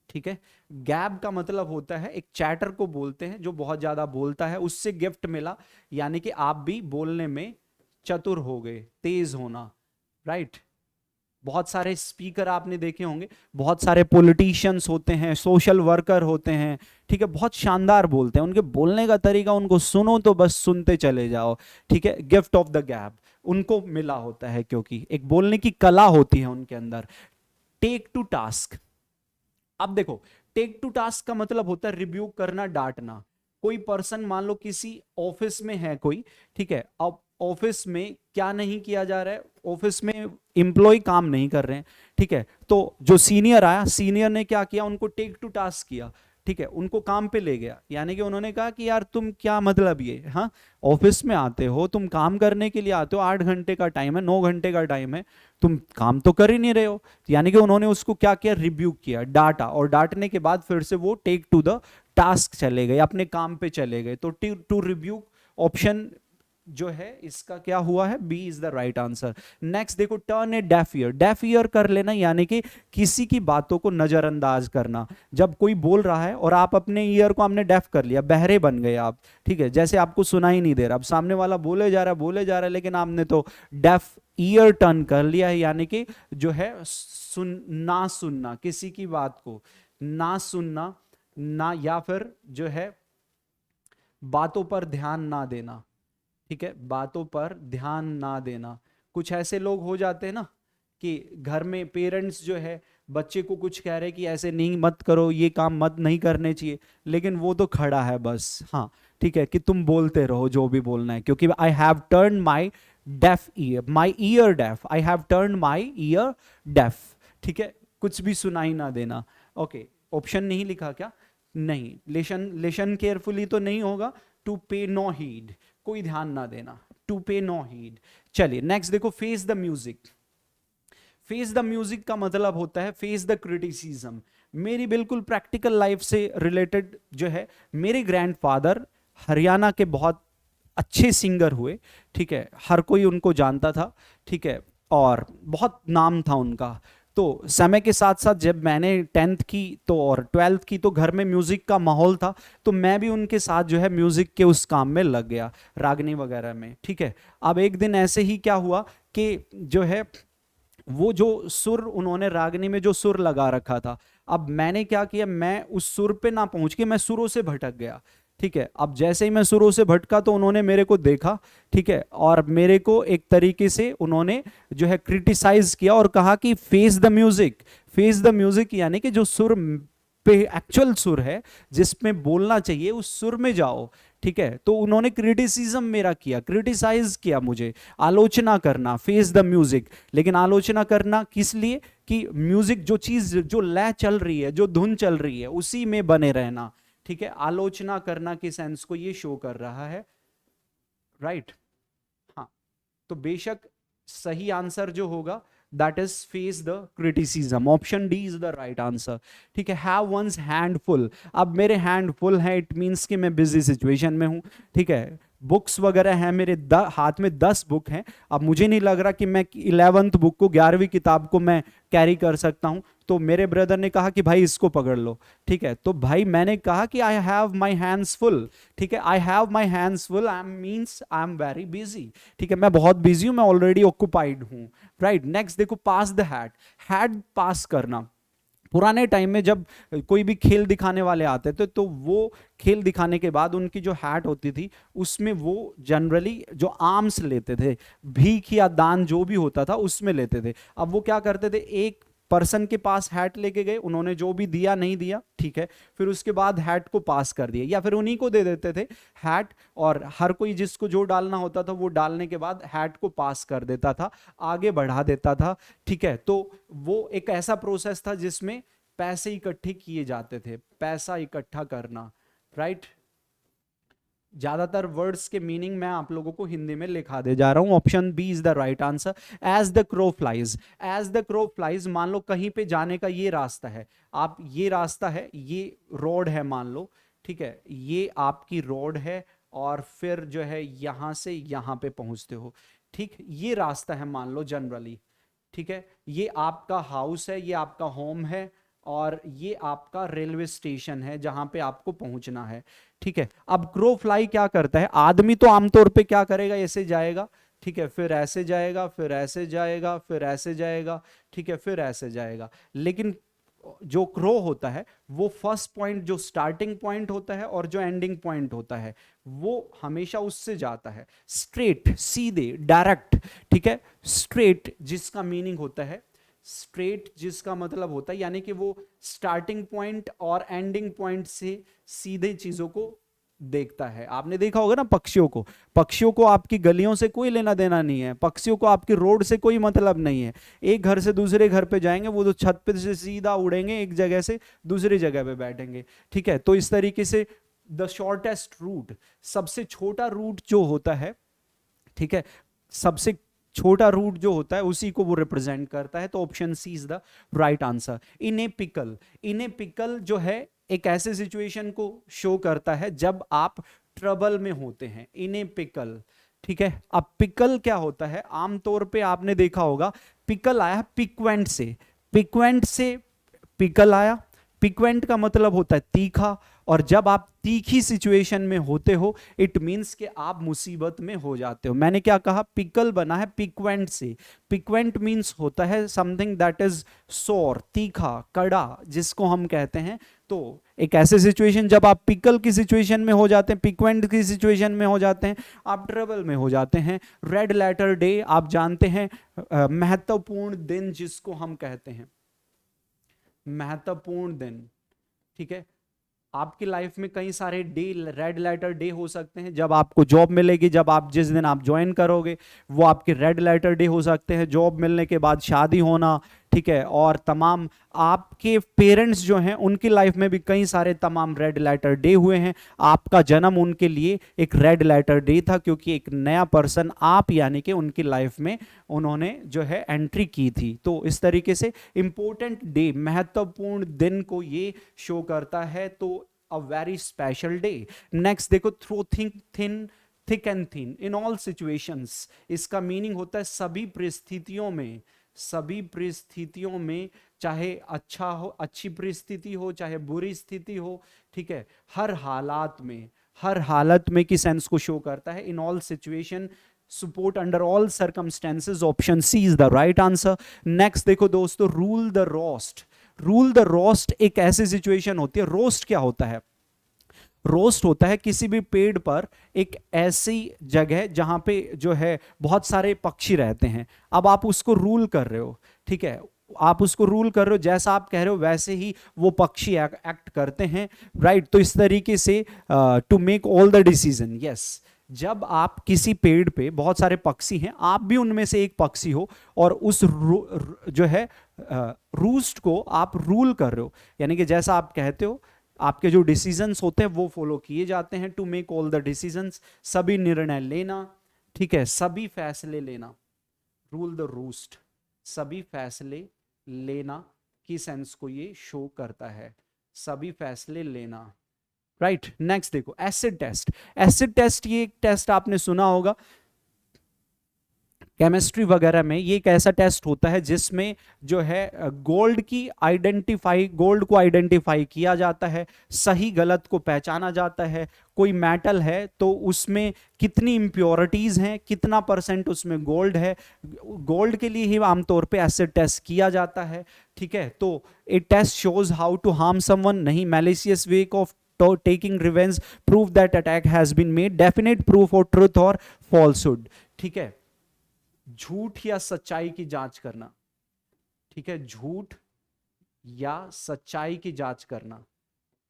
ठीक है। गैप का मतलब होता है एक चैटर को बोलते हैं जो बहुत ज्यादा बोलता है, उससे गिफ्ट मिला, यानी कि आप भी बोलने में चतुर हो गए, तेज होना, राइट। बहुत सारे स्पीकर आपने देखे होंगे, बहुत सारे पॉलिटिशियंस होते हैं, सोशल वर्कर होते हैं, ठीक है, बहुत शानदार बोलते हैं, उनके बोलने का तरीका, उनको सुनो तो बस सुनते चले जाओ, ठीक है। गिफ्ट ऑफ द गैप उनको मिला होता है क्योंकि एक बोलने की कला होती है उनके अंदर। टेक टू टास्क, अब देखो टेक टू टास्क का मतलब होता है रिब्यूक करना, डांटना। कोई पर्सन मान लो किसी ऑफिस में है कोई, ठीक है, अब ऑफिस में क्या नहीं किया जा रहा है, ऑफिस में एम्प्लॉय काम नहीं कर रहे हैं, ठीक है, तो जो सीनियर आया, सीनियर ने क्या किया, उनको टेक टू टास्क किया, ठीक है, उनको काम पे ले गया। यानी कि उन्होंने कहा कि यार तुम क्या मतलब ये, हाँ, ऑफिस में आते हो, तुम काम करने के लिए आते हो, 8 घंटे का टाइम है, 9 घंटे का टाइम है, तुम काम तो कर ही नहीं रहे हो। यानी कि उन्होंने उसको क्या किया, रिब्यूक किया, डांटा, और डांटने के बाद फिर से वो टेक टू द टास्क चले गए, अपने काम पे चले गए। तो टू रिब्यूक ऑप्शन जो है इसका क्या हुआ है, B is the right answer. Next देखो, turn a deaf ear. Deaf ear कर लेना यानी कि किसी की बातों को नजरअंदाज करना। जब कोई बोल रहा है और आप अपने ईयर को हमने डेफ कर लिया, बहरे बन गए आप, ठीक है, जैसे आपको सुना ही नहीं दे रहा, अब सामने वाला बोले जा रहा है लेकिन आपने तो डेफ ईयर टर्न कर लिया है। यानी कि जो है ना सुनना, किसी की बात को ना सुनना, ना, या फिर जो है बातों पर ध्यान ना देना, ठीक है, बातों पर ध्यान ना देना। कुछ ऐसे लोग हो जाते हैं ना कि घर में पेरेंट्स जो है बच्चे को कुछ कह रहे कि ऐसे नहीं मत करो, ये काम मत नहीं करने चाहिए, लेकिन वो तो खड़ा है बस, हाँ, ठीक है, कि तुम बोलते रहो जो भी बोलना है, क्योंकि I have turn my deaf ear, my ear deaf, I have turn my ear deaf, ठीक है, कुछ भी सुनाई ना देना। ओके, ऑप्शन नहीं लिखा क्या, नहीं, लेशन लेशन केयरफुली तो नहीं होगा, टू पे नो हीड, कोई ध्यान ना देना, टू पे नो हीड। चलिए नेक्स्ट देखो, face the music. Face the music का मतलब होता है फेस द क्रिटिसिज्म। मेरी बिल्कुल प्रैक्टिकल लाइफ से रिलेटेड जो है, मेरे ग्रैंडफादर हरियाणा के बहुत अच्छे सिंगर हुए, ठीक है, हर कोई उनको जानता था, ठीक है, और बहुत नाम था उनका। तो समय के साथ साथ जब मैंने 10th की तो और 12th की, तो घर में म्यूजिक का माहौल था, तो मैं भी उनके साथ जो है म्यूजिक के उस काम में लग गया, रागनी वगैरह में, ठीक है। अब एक दिन ऐसे ही क्या हुआ कि जो है वो जो सुर उन्होंने रागनी में जो सुर लगा रखा था, अब मैंने क्या किया, मैं उस सुर पे ना पहुंच के मैं सुरों से भटक गया, ठीक है। अब जैसे ही मैं सुरों से भटका तो उन्होंने मेरे को देखा, ठीक है, और मेरे को एक तरीके से उन्होंने जो है क्रिटिसाइज किया और कहा कि face the music, face the music, यानी कि जो सुर पे एक्चुअल सुर है जिसमें बोलना चाहिए उस सुर में जाओ, ठीक है। तो उन्होंने क्रिटिसिज्म मेरा किया, क्रिटिसाइज किया मुझे, आलोचना करना, फेस द म्यूजिक। लेकिन आलोचना करना किस लिए, कि म्यूजिक जो चीज, जो लय चल रही है, जो धुन चल रही है, उसी में बने रहना, ठीक है। आलोचना करना के सेंस को ये शो कर रहा है, राइट, हाँ। तो बेशक सही आंसर जो होगा that is face the criticism, option D is the right answer, ठीक है। हैव वंस हैंड फुल, अब मेरे हैंड फुल है, इट मींस कि मैं बिजी सिचुएशन में हूं, ठीक है। बुक्स वगैरह हैं मेरे हाथ में 10 बुक हैं। अब मुझे नहीं लग रहा कि मैं 11th बुक को, 11वीं किताब को मैं कैरी कर सकता हूं। तो मेरे ब्रदर ने कहा कि भाई इसको पकड़ लो। ठीक है, तो भाई मैंने कहा कि I have my hands full. ठीक है, I have my hands full, I means I am very busy. ठीक है, मैं बहुत बिजी हूं, मैं ऑलरेडी ऑक्यूपाइड हूं। राइट, नेक्स्ट देखो, पास द हैट। हैट पास करना, पुराने टाइम में जब कोई भी खेल दिखाने वाले आते थे तो वो खेल दिखाने के बाद उनकी जो हैट होती थी उसमें वो जनरली जो आर्म्स लेते थे, भीख या दान जो भी होता था उसमें लेते थे। अब वो क्या करते थे, एक पर्सन के पास हैट लेके गए, उन्होंने जो भी दिया नहीं दिया, ठीक है, फिर उसके बाद हैट को पास कर दिया या फिर उन्हीं को दे देते थे हैट, और हर कोई जिसको जो डालना होता था वो डालने के बाद हैट को पास कर देता था, आगे बढ़ा देता था। ठीक है, तो वो एक ऐसा प्रोसेस था जिसमें पैसे इकट्ठे किए जाते थे, पैसा इकट्ठा करना। राइट, ज्यादातर वर्ड्स के मीनिंग मैं आप लोगों को हिंदी में लिखा दे जा रहा हूं। Option B is the right answer, as the crow flies. As the crow flies, मान लो कहीं पे जाने का ये रास्ता है, आप ये रास्ता है, ये रोड है मान लो, ठीक है, ये आपकी रोड है, और फिर जो है यहां से यहां पे पहुंचते हो। ठीक, ये रास्ता है मान लो जनरली। ठीक है, ये आपका हाउस है, ये आपका होम है, और ये आपका रेलवे स्टेशन है जहां पे आपको पहुंचना है। ठीक है, अब क्रो फ्लाई क्या करता है, आदमी तो आमतौर पे क्या करेगा, ऐसे जाएगा, ठीक है, फिर ऐसे जाएगा, फिर ऐसे जाएगा, फिर ऐसे जाएगा, ठीक है, फिर ऐसे जाएगा। लेकिन जो क्रो होता है वो फर्स्ट पॉइंट, जो स्टार्टिंग पॉइंट होता है और जो एंडिंग पॉइंट होता है, वो हमेशा उससे जाता है स्ट्रेट, सीधे, डायरेक्ट। ठीक है, स्ट्रेट जिसका मीनिंग होता है, स्ट्रेट जिसका मतलब होता है यानी कि वो स्टार्टिंग पॉइंट और एंडिंग पॉइंट से सीधे चीजों को देखता है। आपने देखा होगा ना पक्षियों को, पक्षियों को आपकी गलियों से कोई लेना देना नहीं है, पक्षियों को आपकी रोड से कोई मतलब नहीं है। एक घर से दूसरे घर पे जाएंगे, वो तो छत पे से सीधा उड़ेंगे, एक जगह से दूसरी जगह पे बैठेंगे। ठीक है, तो इस तरीके से द शॉर्टेस्ट रूट, सबसे छोटा रूट जो होता है, ठीक है, सबसे छोटा रूट जो होता है उसी को वो रिप्रेजेंट करता है। तो option C is the right answer. In a pickle, in a pickle जो है एक ऐसे सिचुएशन को शो करता है जब आप ट्रबल में होते हैं, इन ए पिकल। ठीक है, अब पिकल क्या होता है, आमतौर पे आपने देखा होगा पिकल आया पिक्वेंट से, पिक्वेंट से पिकल आया। पिक्वेंट का मतलब होता है तीखा, और जब आप तीखी सिचुएशन में होते हो इट मींस कि आप मुसीबत में हो जाते हो। मैंने क्या कहा, पिकल बना है पिक्वेंट से। पिक्वेंट मींस होता है समथिंग दैट इज सोर, तीखा, कड़ा, जिसको हम कहते हैं। तो एक ऐसे सिचुएशन जब आप पिकल की सिचुएशन में हो जाते हैं, पिक्वेंट की सिचुएशन में हो जाते हैं, आप ट्रबल में हो जाते हैं। रेड लेटर डे आप जानते हैं, महत्वपूर्ण दिन जिसको हम कहते हैं, महत्वपूर्ण दिन। ठीक है, आपकी लाइफ में कई सारे डे, रेड लेटर डे हो सकते हैं। जब आपको जॉब मिलेगी, जब आप जिस दिन आप ज्वाइन करोगे वो आपके रेड लेटर डे हो सकते हैं, जॉब मिलने के बाद शादी होना, ठीक है, और तमाम आपके पेरेंट्स जो हैं उनकी लाइफ में भी कई सारे तमाम रेड लेटर डे हुए हैं। आपका जन्म उनके लिए एक रेड लेटर डे था, क्योंकि एक नया पर्सन आप यानी कि उनकी लाइफ में उन्होंने जो है एंट्री की थी। तो इस तरीके से इंपॉर्टेंट डे, महत्वपूर्ण दिन को ये शो करता है। तो a very special day. Next देखो, through think thin, thick and thin in all situations, इसका मीनिंग होता है सभी परिस्थितियों में, सभी परिस्थितियों में, चाहे अच्छा हो, अच्छी परिस्थिति हो, चाहे बुरी स्थिति हो, ठीक है, हर हालात में, हर हालत में की सेंस को शो करता है। In all situation, support under all circumstances, option C is the right answer. Next देखो दोस्तों, rule the roost. Rule the roost एक ऐसी सिचुएशन होती है, रोस्ट क्या होता है, रोस्ट होता है किसी भी पेड़ पर एक ऐसी जगह जहां पे जो है बहुत सारे पक्षी रहते हैं। अब आप उसको रूल कर रहे हो, ठीक है, आप उसको रूल कर रहे हो, जैसा आप कह रहे हो वैसे ही वो पक्षी एक्ट करते हैं। राइट, तो इस तरीके से to make all the decision, yes, जब आप किसी पेड़ पे, बहुत सारे पक्षी हैं, आप भी उनमें से एक पक्षी हो, और उस जो है रूस्ट को आप रूल कर रहे हो, यानी कि जैसा आप कहते हो आपके जो डिसीजंस होते हैं वो फॉलो किए जाते हैं। To make all the decisions, सभी निर्णय लेना, ठीक है, सभी फैसले लेना, रूल द रूस्ट, सभी फैसले लेना की सेंस को ये शो करता है, सभी फैसले लेना। राइट। नेक्स्ट देखो एसिड टेस्ट। एसिड टेस्ट ये एक टेस्ट आपने सुना होगा केमिस्ट्री वगैरह में। ये एक ऐसा टेस्ट होता है जिसमें जो है गोल्ड को आइडेंटिफाई किया जाता है, सही गलत को पहचाना जाता है। कोई मेटल है तो उसमें कितनी इंप्योरिटीज हैं, कितना परसेंट उसमें गोल्ड है। गोल्ड के लिए ही आमतौर पे एसिड टेस्ट किया जाता है। ठीक है, तो it test shows how to harm someone, नहीं malicious way of taking revenge, proof that attack has been made, definite proof or truth or falsehood। ठीक है, झूठ या सच्चाई की जांच करना। ठीक है, झूठ या सच्चाई की जांच करना,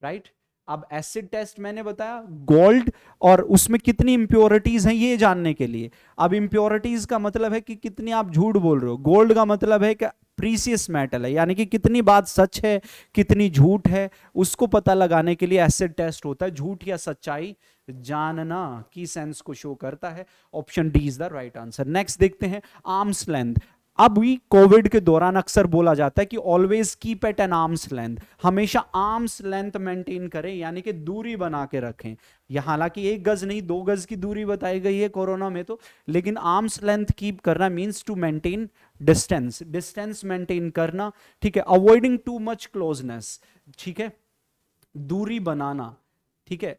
राइट। अब एसिड टेस्ट मैंने बताया गोल्ड और उसमें कितनी इंप्योरिटीज हैं ये जानने के लिए। अब इंप्योरिटीज का मतलब है कि कितनी आप झूठ बोल रहे हो, गोल्ड का मतलब है कि प्रीसियस मेटल है, यानी कि कितनी बात सच है कितनी झूठ है, उसको पता लगाने के लिए एसिड टेस्ट होता है। झूठ या सच्चाई जानना की सेंस को शो करता है। Option D is the right answer. Next देखते हैं आर्म्स लेंथ। अब भी कोविड के दौरान अक्सर बोला जाता है कि always keep at an arms length, हमेशा आर्म्स लेंथ मेंटेन करें, यानी कि दूरी बना के रखें। यह हालांकि 1 गज नहीं 2 गज की दूरी बताई गई है कोरोना में तो, लेकिन आर्म्स लेंथ कीप करना means to maintain distance, distance maintain करना। ठीक है, अवॉइडिंग टू मच क्लोजनेस। ठीक है, दूरी बनाना। ठीक है,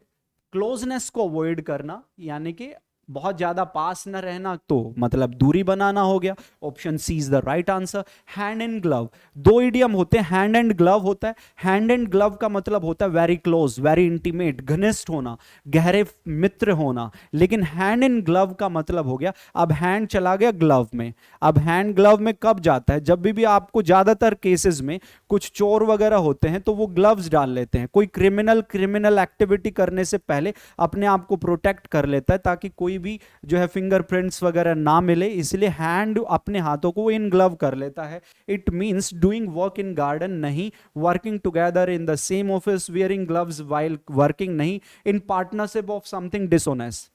क्लोजनेस को अवॉइड करना, यानी कि बहुत ज्यादा पास न रहना, तो मतलब दूरी बनाना हो गया। Option C is the right answer. Hand and glove, 2 idiom होते हैं, हैंड एंड ग्लव होता है। हैंड एंड ग्लव का मतलब होता है वेरी क्लोज, वेरी इंटीमेट, घनिष्ठ होना, गहरे मित्र होना। लेकिन हैंड एंड ग्लव का मतलब हो गया, अब हैंड चला गया ग्लव में। अब हैंड ग्लव में कब जाता है, जब भी आपको ज्यादातर केसेस में कुछ चोर वगैरह होते हैं तो वो ग्लव्स डाल लेते हैं। कोई क्रिमिनल एक्टिविटी करने से पहले अपने आप को प्रोटेक्ट कर लेता है ताकि कोई भी जो है फिंगरप्रिंट्स वगैरह ना मिले, इसलिए हैंड अपने हाथों को इन ग्लव कर लेता है। It means doing work in garden नहीं, working together in the same office wearing gloves while working नहीं, in partnership of something dishonest,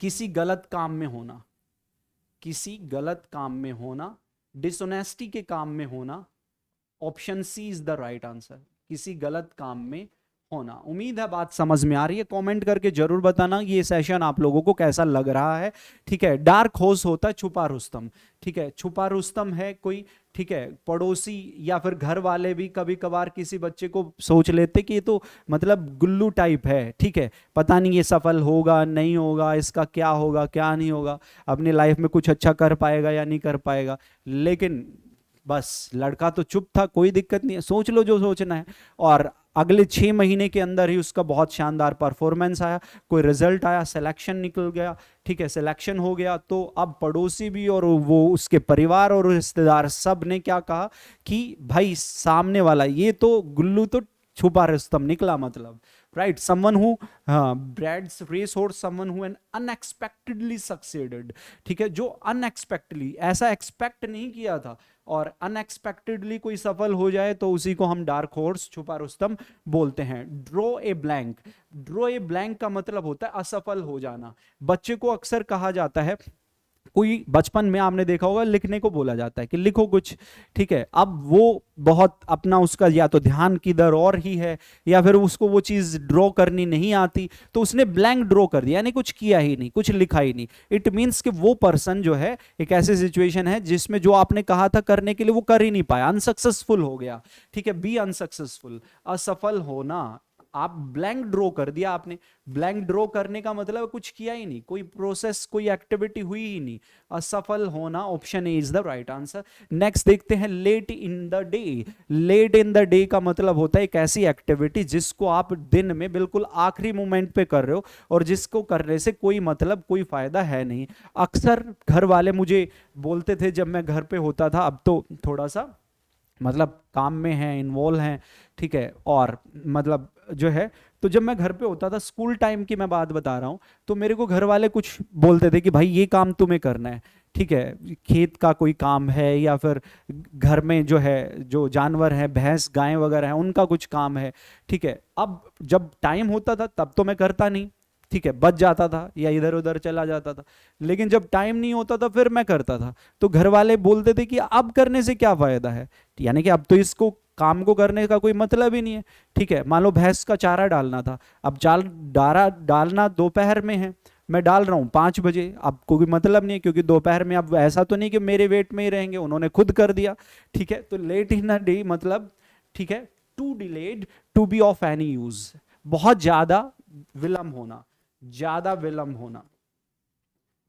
किसी गलत काम में होना, किसी गलत काम में होना, डिसऑनेस्टी के काम में होना। Option C is the right answer, किसी गलत काम में होना। उम्मीद है बात समझ में आ रही है। कमेंट करके जरूर बताना ये सेशन आप लोगों को कैसा लग रहा है। ठीक है, डार्क हॉर्स होता है छुपा रुस्तम। ठीक है, छुपा रुस्तम है कोई, ठीक है, पड़ोसी या फिर घर वाले भी कभी कभार किसी बच्चे को सोच लेते कि ये तो मतलब गुल्लू टाइप है, ठीक है, पता नहीं ये सफल होगा नहीं होगा, इसका क्या होगा क्या नहीं होगा, अपनी लाइफ में कुछ अच्छा कर पाएगा या नहीं कर पाएगा। लेकिन बस लड़का तो चुप था, कोई दिक्कत नहीं है, सोच लो जो सोचना है। और अगले 6 महीने के अंदर ही उसका बहुत शानदार परफॉर्मेंस आया, कोई रिजल्ट आया, सिलेक्शन निकल गया। ठीक है, सिलेक्शन हो गया तो अब पड़ोसी भी और वो उसके परिवार और रिश्तेदार सब ने क्या कहा कि भाई सामने वाला ये तो गुल्लू तो छुपा रुस्तम निकला, मतलब right, someone who breeds race horse, someone who an unexpectedly succeeded. ठीक है, जो अनएक्सपेक्टेडली, ऐसा एक्सपेक्ट नहीं किया था और अनएक्सपेक्टेडली कोई सफल हो जाए तो उसी को हम डार्क हॉर्स छुपा रुस्तम बोलते हैं। Draw a blank, draw a blank का मतलब होता है असफल हो जाना। बच्चे को अक्सर कहा जाता है, कोई बचपन में आपने देखा होगा लिखने को बोला जाता है कि लिखो कुछ। ठीक है, अब वो बहुत अपना उसका या तो ध्यान किधर और ही है या फिर उसको वो चीज ड्रॉ करनी नहीं आती, तो उसने ब्लैंक ड्रॉ कर दिया, यानी कुछ किया ही नहीं, कुछ लिखा ही नहीं। इट मींस कि वो पर्सन जो है एक ऐसी सिचुएशन है जिसमें जो आपने कहा था करने के लिए वो कर ही नहीं पाया, अनसक्सेसफुल हो गया। ठीक है, बी अनसक्सेसफुल, असफल होना। आप ब्लैंक ड्रॉ कर दिया आपने, ब्लैंक ड्रॉ करने का मतलब कुछ किया ही नहीं, कोई प्रोसेस कोई एक्टिविटी हुई ही नहीं, असफल होना। Option A is the right answer. Next देखते हैं late in the day. Late in the day का मतलब होता है एक ऐसी एक्टिविटी जिसको आप दिन में बिल्कुल आखिरी मोमेंट पे कर रहे हो और जिसको करने से कोई मतलब कोई फायदा है नहीं। अक्सर घर वाले मुझे बोलते थे जब मैं घर पे होता था, अब तो थोड़ा सा मतलब काम में हैं, इन्वॉल्व हैं। ठीक है, और मतलब जो है, तो जब मैं घर पे होता था, स्कूल टाइम की मैं बात बता रहा हूँ, तो मेरे को घर वाले कुछ बोलते थे कि भाई ये काम तुम्हें करना है। ठीक है, खेत का कोई काम है या फिर घर में जो है जो जानवर है भैंस गाय वगैरह है उनका कुछ काम है। ठीक है, अब जब टाइम होता था तब तो मैं करता नहीं, ठीक है, बच जाता था या इधर उधर चला जाता था। लेकिन जब टाइम नहीं होता था फिर मैं करता था। तो घर वाले बोलते थे कि अब करने से क्या फायदा है, यानी कि अब तो इसको काम को करने का कोई मतलब ही नहीं है। ठीक है, मान लो भैंस का चारा डालना था, अब डालना दोपहर में है, मैं डाल रहा हूँ 5 बजे, अब कोई मतलब नहीं है, क्योंकि दोपहर में अब ऐसा तो नहीं कि मेरे वेट में ही रहेंगे, उन्होंने खुद कर दिया। ठीक है, तो लेट इन अ डे मतलब, ठीक है, to delayed to be of any use, बहुत ज्यादा विलंब होना, ज्यादा विलंब होना,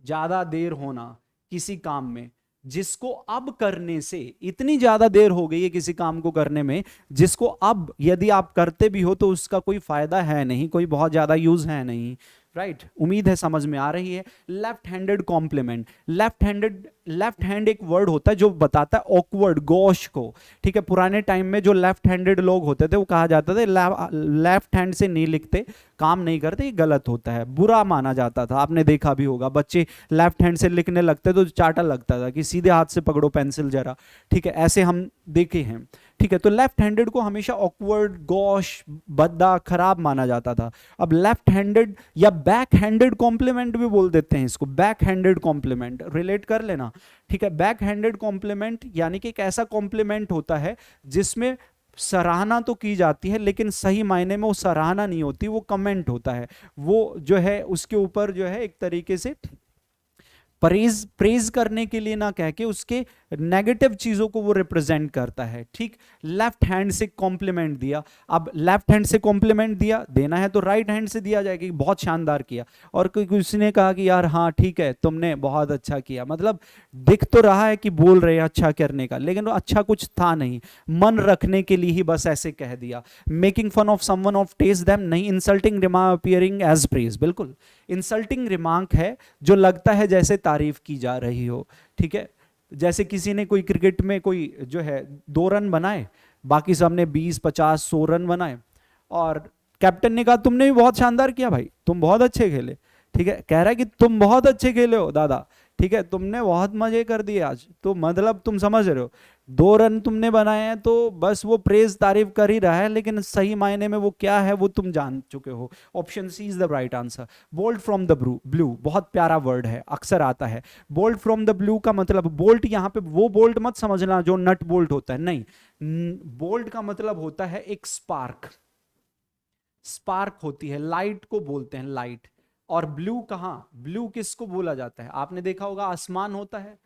ज्यादा देर होना किसी काम में, जिसको अब करने से इतनी ज्यादा देर हो गई है किसी काम को करने में, जिसको अब यदि आप करते भी हो तो उसका कोई फायदा है नहीं, कोई बहुत ज्यादा यूज है नहीं। राइट, उम्मीद है समझ में आ रही है। Left handed compliment, left hand एक वर्ड होता है जो बताता है ऑकवर्ड, गौश को। ठीक है, पुराने टाइम में जो लेफ्ट हैंडेड लोग होते थे वो कहा जाता था लेफ्ट हैंड से नहीं लिखते, काम नहीं करते, ये गलत होता है, बुरा माना जाता था। आपने देखा भी होगा, बच्चे लेफ्ट हैंड से लिखने लगते तो चाटा लगता था कि सीधे हाथ से पकड़ो पेंसिल जरा। ठीक है, ऐसे हम देखे हैं। ठीक है, तो लेफ्ट हैंडेड को हमेशा ऑकवर्ड, गॉश, भद्दा, खराब माना जाता था। अब लेफ्ट हैंडेड या बैक हैंडेड कॉम्प्लीमेंट भी बोल देते हैं इसको, बैक हैंडेड कॉम्प्लीमेंट, रिलेट कर लेना। ठीक है, बैक हैंडेड कॉम्प्लीमेंट यानी कि एक ऐसा कॉम्प्लीमेंट होता है जिसमें सराहना तो की जाती है लेकिन सही मायने में वो सराहना नहीं होती, वो कमेंट होता है, वो जो है उसके ऊपर जो है एक तरीके से प्रेज करने के लिए ना कह के उसके नेगेटिव चीजों को वो रिप्रेजेंट करता है। ठीक, लेफ्ट हैंड से कॉम्प्लीमेंट दिया, अब लेफ्ट हैंड से कॉम्प्लीमेंट दिया, देना है तो राइट हैंड से दिया जाएगा कि बहुत शानदार किया, और कोई किसी ने कहा कि यार हाँ ठीक है तुमने बहुत अच्छा किया, मतलब दिख तो रहा है कि बोल रहे हैं अच्छा करने का, लेकिन वो अच्छा कुछ था नहीं, मन रखने के लिए ही बस ऐसे कह दिया। Making fun of someone of test them नहीं, insulting remark appearing as praise, बिल्कुल इंसल्टिंग रिमार्क है जो लगता है जैसे तारीफ की जा रही हो। ठीक है, जैसे किसी ने कोई क्रिकेट में कोई जो है 2 रन बनाए, बाकी सबने 20, 50, 100 रन बनाए, और कैप्टन ने कहा तुमने भी बहुत शानदार किया भाई, तुम बहुत अच्छे खेले। ठीक है, कह रहा है कि तुम बहुत अच्छे खेले हो दादा, ठीक है, तुमने बहुत मजे कर दिए आज, तो मतलब तुम समझ रहे हो 2 रन तुमने बनाए हैं, तो बस वो प्रेज तारीफ कर ही रहा है, लेकिन सही मायने में वो क्या है वो तुम जान चुके हो। Option C is the right answer. Bolt from the blue, बहुत प्यारा वर्ड है, अक्सर आता है। बोल्ट फ्रॉम द ब्लू का मतलब, बोल्ट यहाँ पे वो बोल्ट मत समझना जो नट बोल्ट होता है, नहीं, बोल्ट का मतलब होता है एक स्पार्क, स्पार्क होती है, लाइट को बोलते हैं, लाइट। और ब्लू कहां, ब्लू किसको बोला जाता है, आपने देखा होगा आसमान होता है,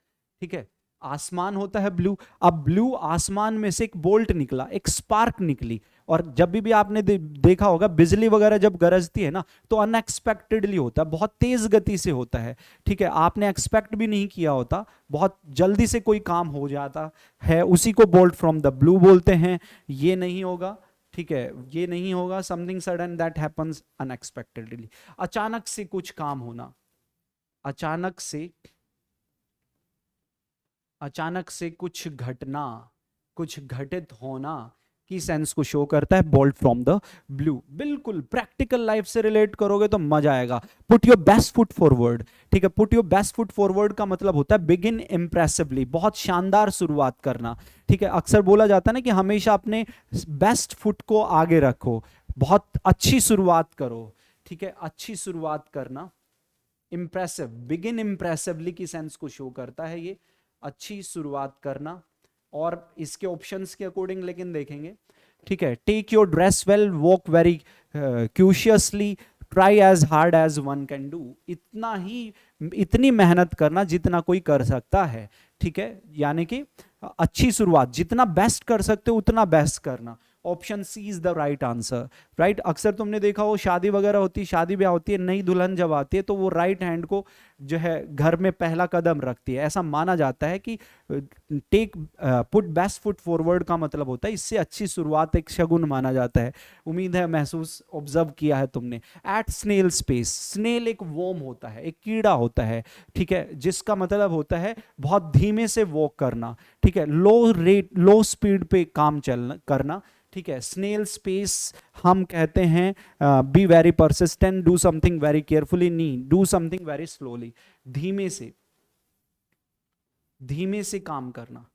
ठीक है, आसमान होता है ब्लू। अब ब्लू आसमान में से एक बोल्ट निकला, एक स्पार्क निकली, और जब भी आपने देखा होगा बिजली वगैरह जब गरजती है ना तो अनएक्सपेक्टेडली होता है, बहुत तेज गति से होता है। ठीक है, आपने एक्सपेक्ट भी नहीं किया होता, बहुत जल्दी से कोई काम हो जाता है, उसी को बोल्ट फ्रॉम द ब्लू बोलते हैं। ये नहीं होगा, ठीक है, ये नहीं होगा, something sudden that happens unexpectedly, अचानक से कुछ काम होना, अचानक से कुछ घटना, कुछ घटित होना की सेंस को शो करता है बोल्ट फ्रॉम द ब्लू। बिल्कुल प्रैक्टिकल लाइफ से रिलेट करोगे तो मजा आएगा। Put your best foot forward, ठीक है, put your best foot forward का मतलब होता है बिगिन इंप्रेसिवली, बहुत शानदार शुरुआत करना। ठीक है, अक्सर बोला जाता है ना कि हमेशा अपने बेस्ट फुट को आगे रखो, बहुत अच्छी शुरुआत करो। ठीक है, अच्छी शुरुआत करना, इंप्रेसिव, बिगिन इंप्रेसिवली की सेंस को शो करता है ये, अच्छी शुरुआत करना। और इसके ऑप्शंस के अकॉर्डिंग लेकिन देखेंगे, ठीक है, take your dress well, walk very cautiously, try as hard as one can do, इतना ही, इतनी मेहनत करना जितना कोई कर सकता है। ठीक है, यानी कि अच्छी शुरुआत, जितना बेस्ट कर सकते हो उतना बेस्ट करना। Option C is the right answer. Right, अक्सर तुमने देखा हो शादी वगैरह होती है, शादी ब्याह होती है, नई दुल्हन जब आती है तो वो राइट हैंड को जो है घर में पहला कदम रखती है, ऐसा माना जाता है कि take put best foot forward का मतलब होता है इससे अच्छी शुरुआत, एक शगुन माना जाता है। उम्मीद है महसूस ऑब्जर्व किया है तुमने। एट स्नेल स्पेस, स्नेल एक वर्म होता है, एक कीड़ा होता है, ठीक है, जिसका मतलब होता है बहुत धीमे से वॉक करना। ठीक है, लो रेट, लो स्पीड पे काम चलना करना। ठीक है, स्नेल स्पेस हम कहते हैं be very persistent, do something very carefully, नहीं, डू समथिंग वेरी स्लोली, धीमे से काम करना।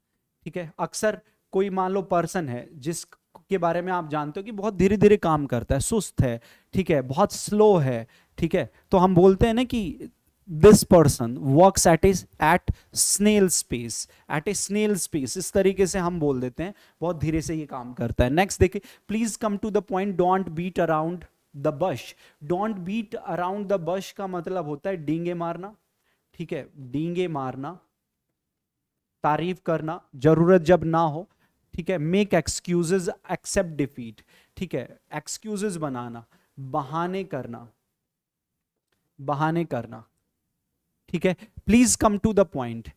ठीक है, अक्सर कोई मान लो पर्सन है जिसके बारे में आप जानते हो कि बहुत धीरे धीरे काम करता है, सुस्त है, ठीक है, बहुत स्लो है, ठीक है, तो हम बोलते हैं ना कि this person works at snail space, at a snail space, इस तरीके से हम बोल देते हैं, बहुत धीरे से ये काम करता है। नेक्स्ट देखिए, please come to the point, don't beat around the bush. Don't beat around the bush का मतलब होता है डींगे मारना, ठीक है, डींगे मारना, तारीफ करना जरूरत जब ना हो, ठीक है, मेक एक्सक्यूजेज, एक्सेप्ट डिफीट, ठीक है, एक्सक्यूजेज बनाना, बहाने करना, बहाने करना, ठीक है। Please come to the point,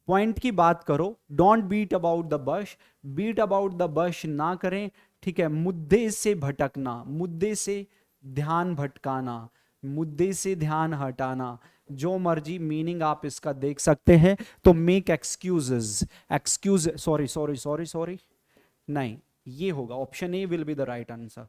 point की बात करो, don't beat about the bush, beat about the bush ना करें, ठीक है। मुद्दे से भटकना, मुद्दे से ध्यान भटकाना, मुद्दे से ध्यान हटाना, जो मर्जी मीनिंग आप इसका देख सकते हैं। तो make excuses, excuse, sorry sorry sorry sorry, नहीं, ये होगा option A will be the right answer.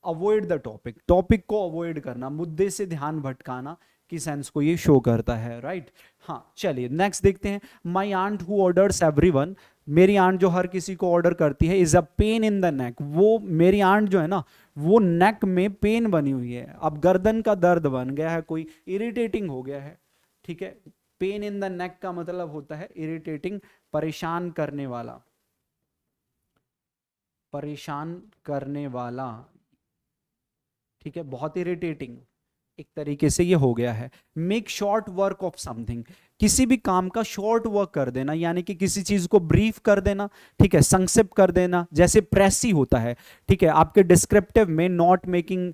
Avoid the topic, topic को अवॉइड करना, मुद्दे से ध्यान भटकाना की सेंस को ये शो करता है, राइट। हाँ चलिए नेक्स्ट देखते हैं। My aunt who orders everyone, मेरी आंट जो हर किसी को ऑर्डर करती है, is a pain in the neck, वो मेरी आंट जो है ना, वो नेक में पेन बनी हुई है, अब गर्दन का दर्द बन गया है, कोई इरिटेटिंग हो गया है, ठीक है। पेन इन द नेक का मतलब होता है इरिटेटिंग, परेशान करने वाला, परेशान करने वाला, ठीक है, बहुत इरिटेटिंग, एक तरीके से ये हो गया है। Make short work of something, किसी भी काम का शॉर्ट वर्क कर देना, यानी कि किसी चीज को ब्रीफ कर देना, ठीक है, संक्षिप्त कर देना, जैसे प्रेसी होता है, ठीक है, आपके डिस्क्रिप्टिव में नोट मेकिंग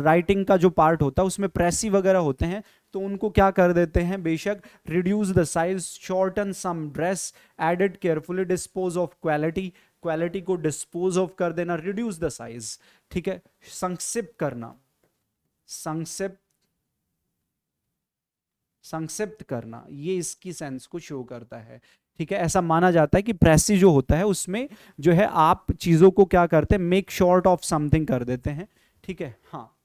राइटिंग का जो पार्ट होता है उसमें प्रेसी वगैरह होते हैं, तो उनको क्या कर देते हैं, बेशक reduce the size, shorten some dress, edit carefully, dispose of quality, quality को डिस्पोज ऑफ कर देना, रिड्यूस द साइज, ठीक है, संक्षिप्त करना, संक्षिप्त, संक्षिप्त करना, ये इसकी सेंस को शो करता है, ठीक है। ऐसा माना जाता है कि प्रेसी जो होता है उसमें जो है आप चीजों को क्या करते हैं, मेक शॉर्ट ऑफ समथिंग कर देते हैं, ठीक है। हाँ,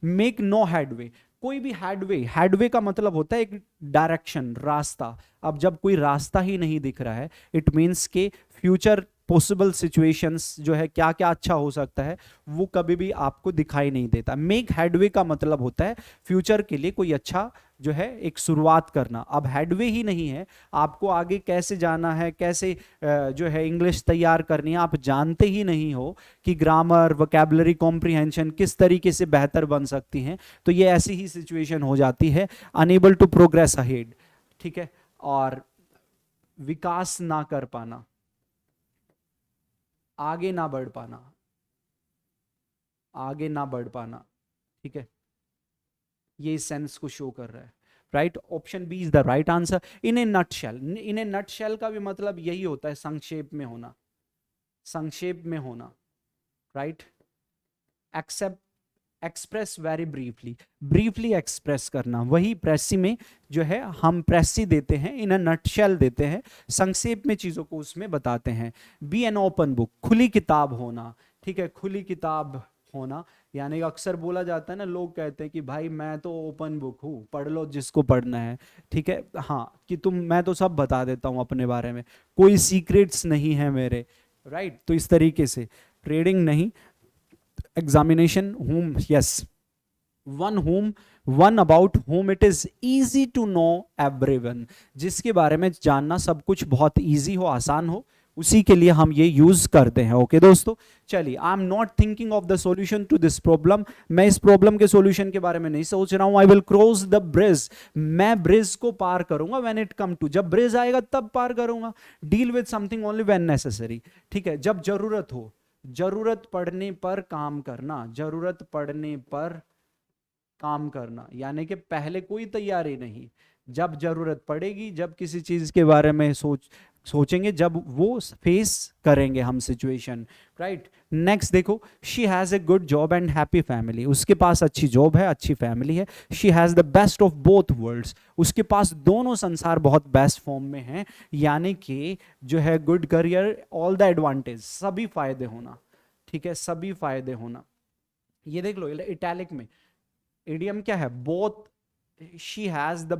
मेक नो हेडवे, कोई भी हेडवे, हेडवे का मतलब होता है एक डायरेक्शन, रास्ता। अब जब कोई रास्ता ही नहीं दिख रहा है, इट मीन्स के फ्यूचर पॉसिबल सिचुएशंस जो है क्या क्या अच्छा हो सकता है वो कभी भी आपको दिखाई नहीं देता। मेक हेडवे का मतलब होता है फ्यूचर के लिए कोई अच्छा जो है एक शुरुआत करना। अब हेडवे ही नहीं है, आपको आगे कैसे जाना है, कैसे जो है इंग्लिश तैयार करनी है, आप जानते ही नहीं हो कि ग्रामर, वोकैबुलरी, कॉम्प्रिहेंशन किस तरीके से बेहतर बन सकती हैं, तो ये ऐसी ही सिचुएशन हो जाती है, अनेबल टू प्रोग्रेस अहेड, ठीक है। और विकास ना कर पाना, आगे ना बढ़ पाना, आगे ना बढ़ पाना, ठीक है, ये सेंस को शो कर रहा है, right. Option B is the right answer. In a nutshell, in a nutshell का भी मतलब यही होता है, संक्षेप में होना, संक्षेप में होना, right. Except, express very briefly, briefly express करना, वही प्रेसी में जो है हम प्रेसी देते हैं, इन अ नटशेल देते हैं, संक्षेप में चीजों को उसमें बताते हैं। बी एन ओपन बुक, खुली किताब होना, ठीक है, खुली किताब होना, यानी अक्सर बोला जाता है ना, लोग कहते हैं कि भाई मैं तो ओपन बुक हूँ, पढ़ लो जिसको पढ़ना है, ठीक है, हाँ, कि तुम, मैं तो सब बता देता हूँ अपने बारे में, कोई सीक्रेट्स नहीं है मेरे, राइट। तो इस तरीके से ट्रेडिंग नहीं, examination, whom, yes, one whom, one about whom it is easy to know everyone, जिसके बारे में जानना सब कुछ बहुत इजी हो, आसान हो, उसी के लिए हम ये यूज करते हैं। ओके दोस्तों, चलिए, I am not thinking of the solution to this problem, मैं इस प्रॉब्लम के सॉल्यूशन के बारे में नहीं सोच रहा हूं। I will cross the bridge, मैं ब्रिज को पार करूंगा, व्हेन इट कम टू, जब ब्रिज आएगा तब पार करूंगा। Deal with something only when necessary, ठीक है, जब जरूरत हो, जरूरत पड़ने पर काम करना, जरूरत पड़ने पर काम करना, यानी कि पहले कोई तैयारी नहीं, जब जरूरत पड़ेगी, जब किसी चीज के बारे में सोचेंगे, जब वो फेस करेंगे हम सिचुएशन, राइट। नेक्स्ट देखो, she has a good job and happy family, उसके पास अच्छी जॉब है, अच्छी फैमिली है। She has the best of both worlds, उसके पास दोनों संसार बहुत बेस्ट फॉर्म में है, यानी कि जो है good career, all the advantage, सभी फायदे होना, ठीक है, सभी फायदे होना। ये देख लो इटैलिक में इडियम क्या है, both, she has the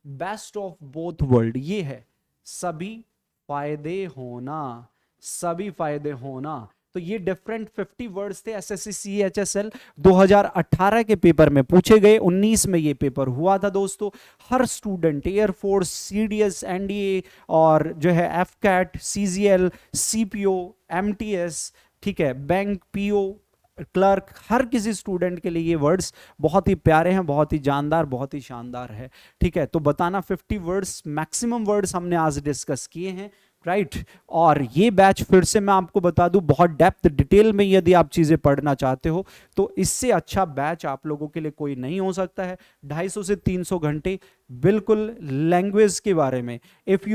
best of both world, ये है सभी फायदे होना, सभी फायदे होना, तो ये डिफरेंट 50 वर्ड्स थे एसएससी सीएचएसएल 2018 के पेपर में पूछे गए, 19 में ये पेपर हुआ था दोस्तों। हर स्टूडेंट एयरफोर्स, सीडीएस, एनडीए और जो है एफकैट, सीजीएल, सीपीओ, एमटीएस, ठीक है, बैंक, पीओ, क्लर्क, हर किसी स्टूडेंट के लिए ये वर्ड्स बहुत ही प्यारे हैं, बहुत ही जानदार, बहुत ही शानदार है। ठीक है, तो बताना 50 वर्ड्स मैक्सिमम वर्ड्स हमने आज डिस्कस किए हैं, राइट। और ये बैच फिर से मैं आपको बता दूं, बहुत डेप्थ डिटेल में यदि आप चीजें पढ़ना चाहते हो तो इससे अच्छा बैच आप लोगों के लिए कोई नहीं हो सकता है। 250 से 300 घंटे बिल्कुल लैंग्वेज के बारे में। If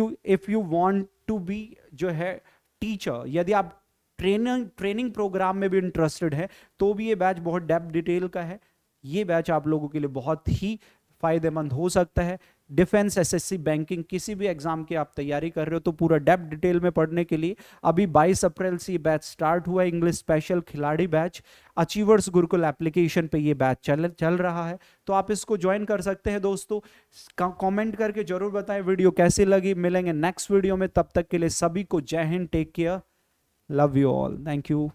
you want to be जो है टीचर, यदि आप ट्रेनिंग प्रोग्राम में भी इंटरेस्टेड है तो भी ये बैच बहुत डेप्थ डिटेल का है। ये बैच आप लोगों के लिए बहुत ही फायदेमंद हो सकता है। डिफेंस, एसएससी, बैंकिंग, किसी भी एग्जाम की आप तैयारी कर रहे हो तो पूरा डेप्थ डिटेल में पढ़ने के लिए अभी 22 अप्रैल से ये बैच स्टार्ट हुआ है, इंग्लिश स्पेशल खिलाड़ी बैच। अचीवर्स गुरुकुल एप्लीकेशन पे ये बैच चल रहा है, तो आप इसको ज्वाइन कर सकते हैं दोस्तों। कमेंट करके जरूर बताएं वीडियो कैसी लगी। मिलेंगे नेक्स्ट वीडियो में, तब तक के लिए सभी को जय हिंद, take care, love you all, thank you.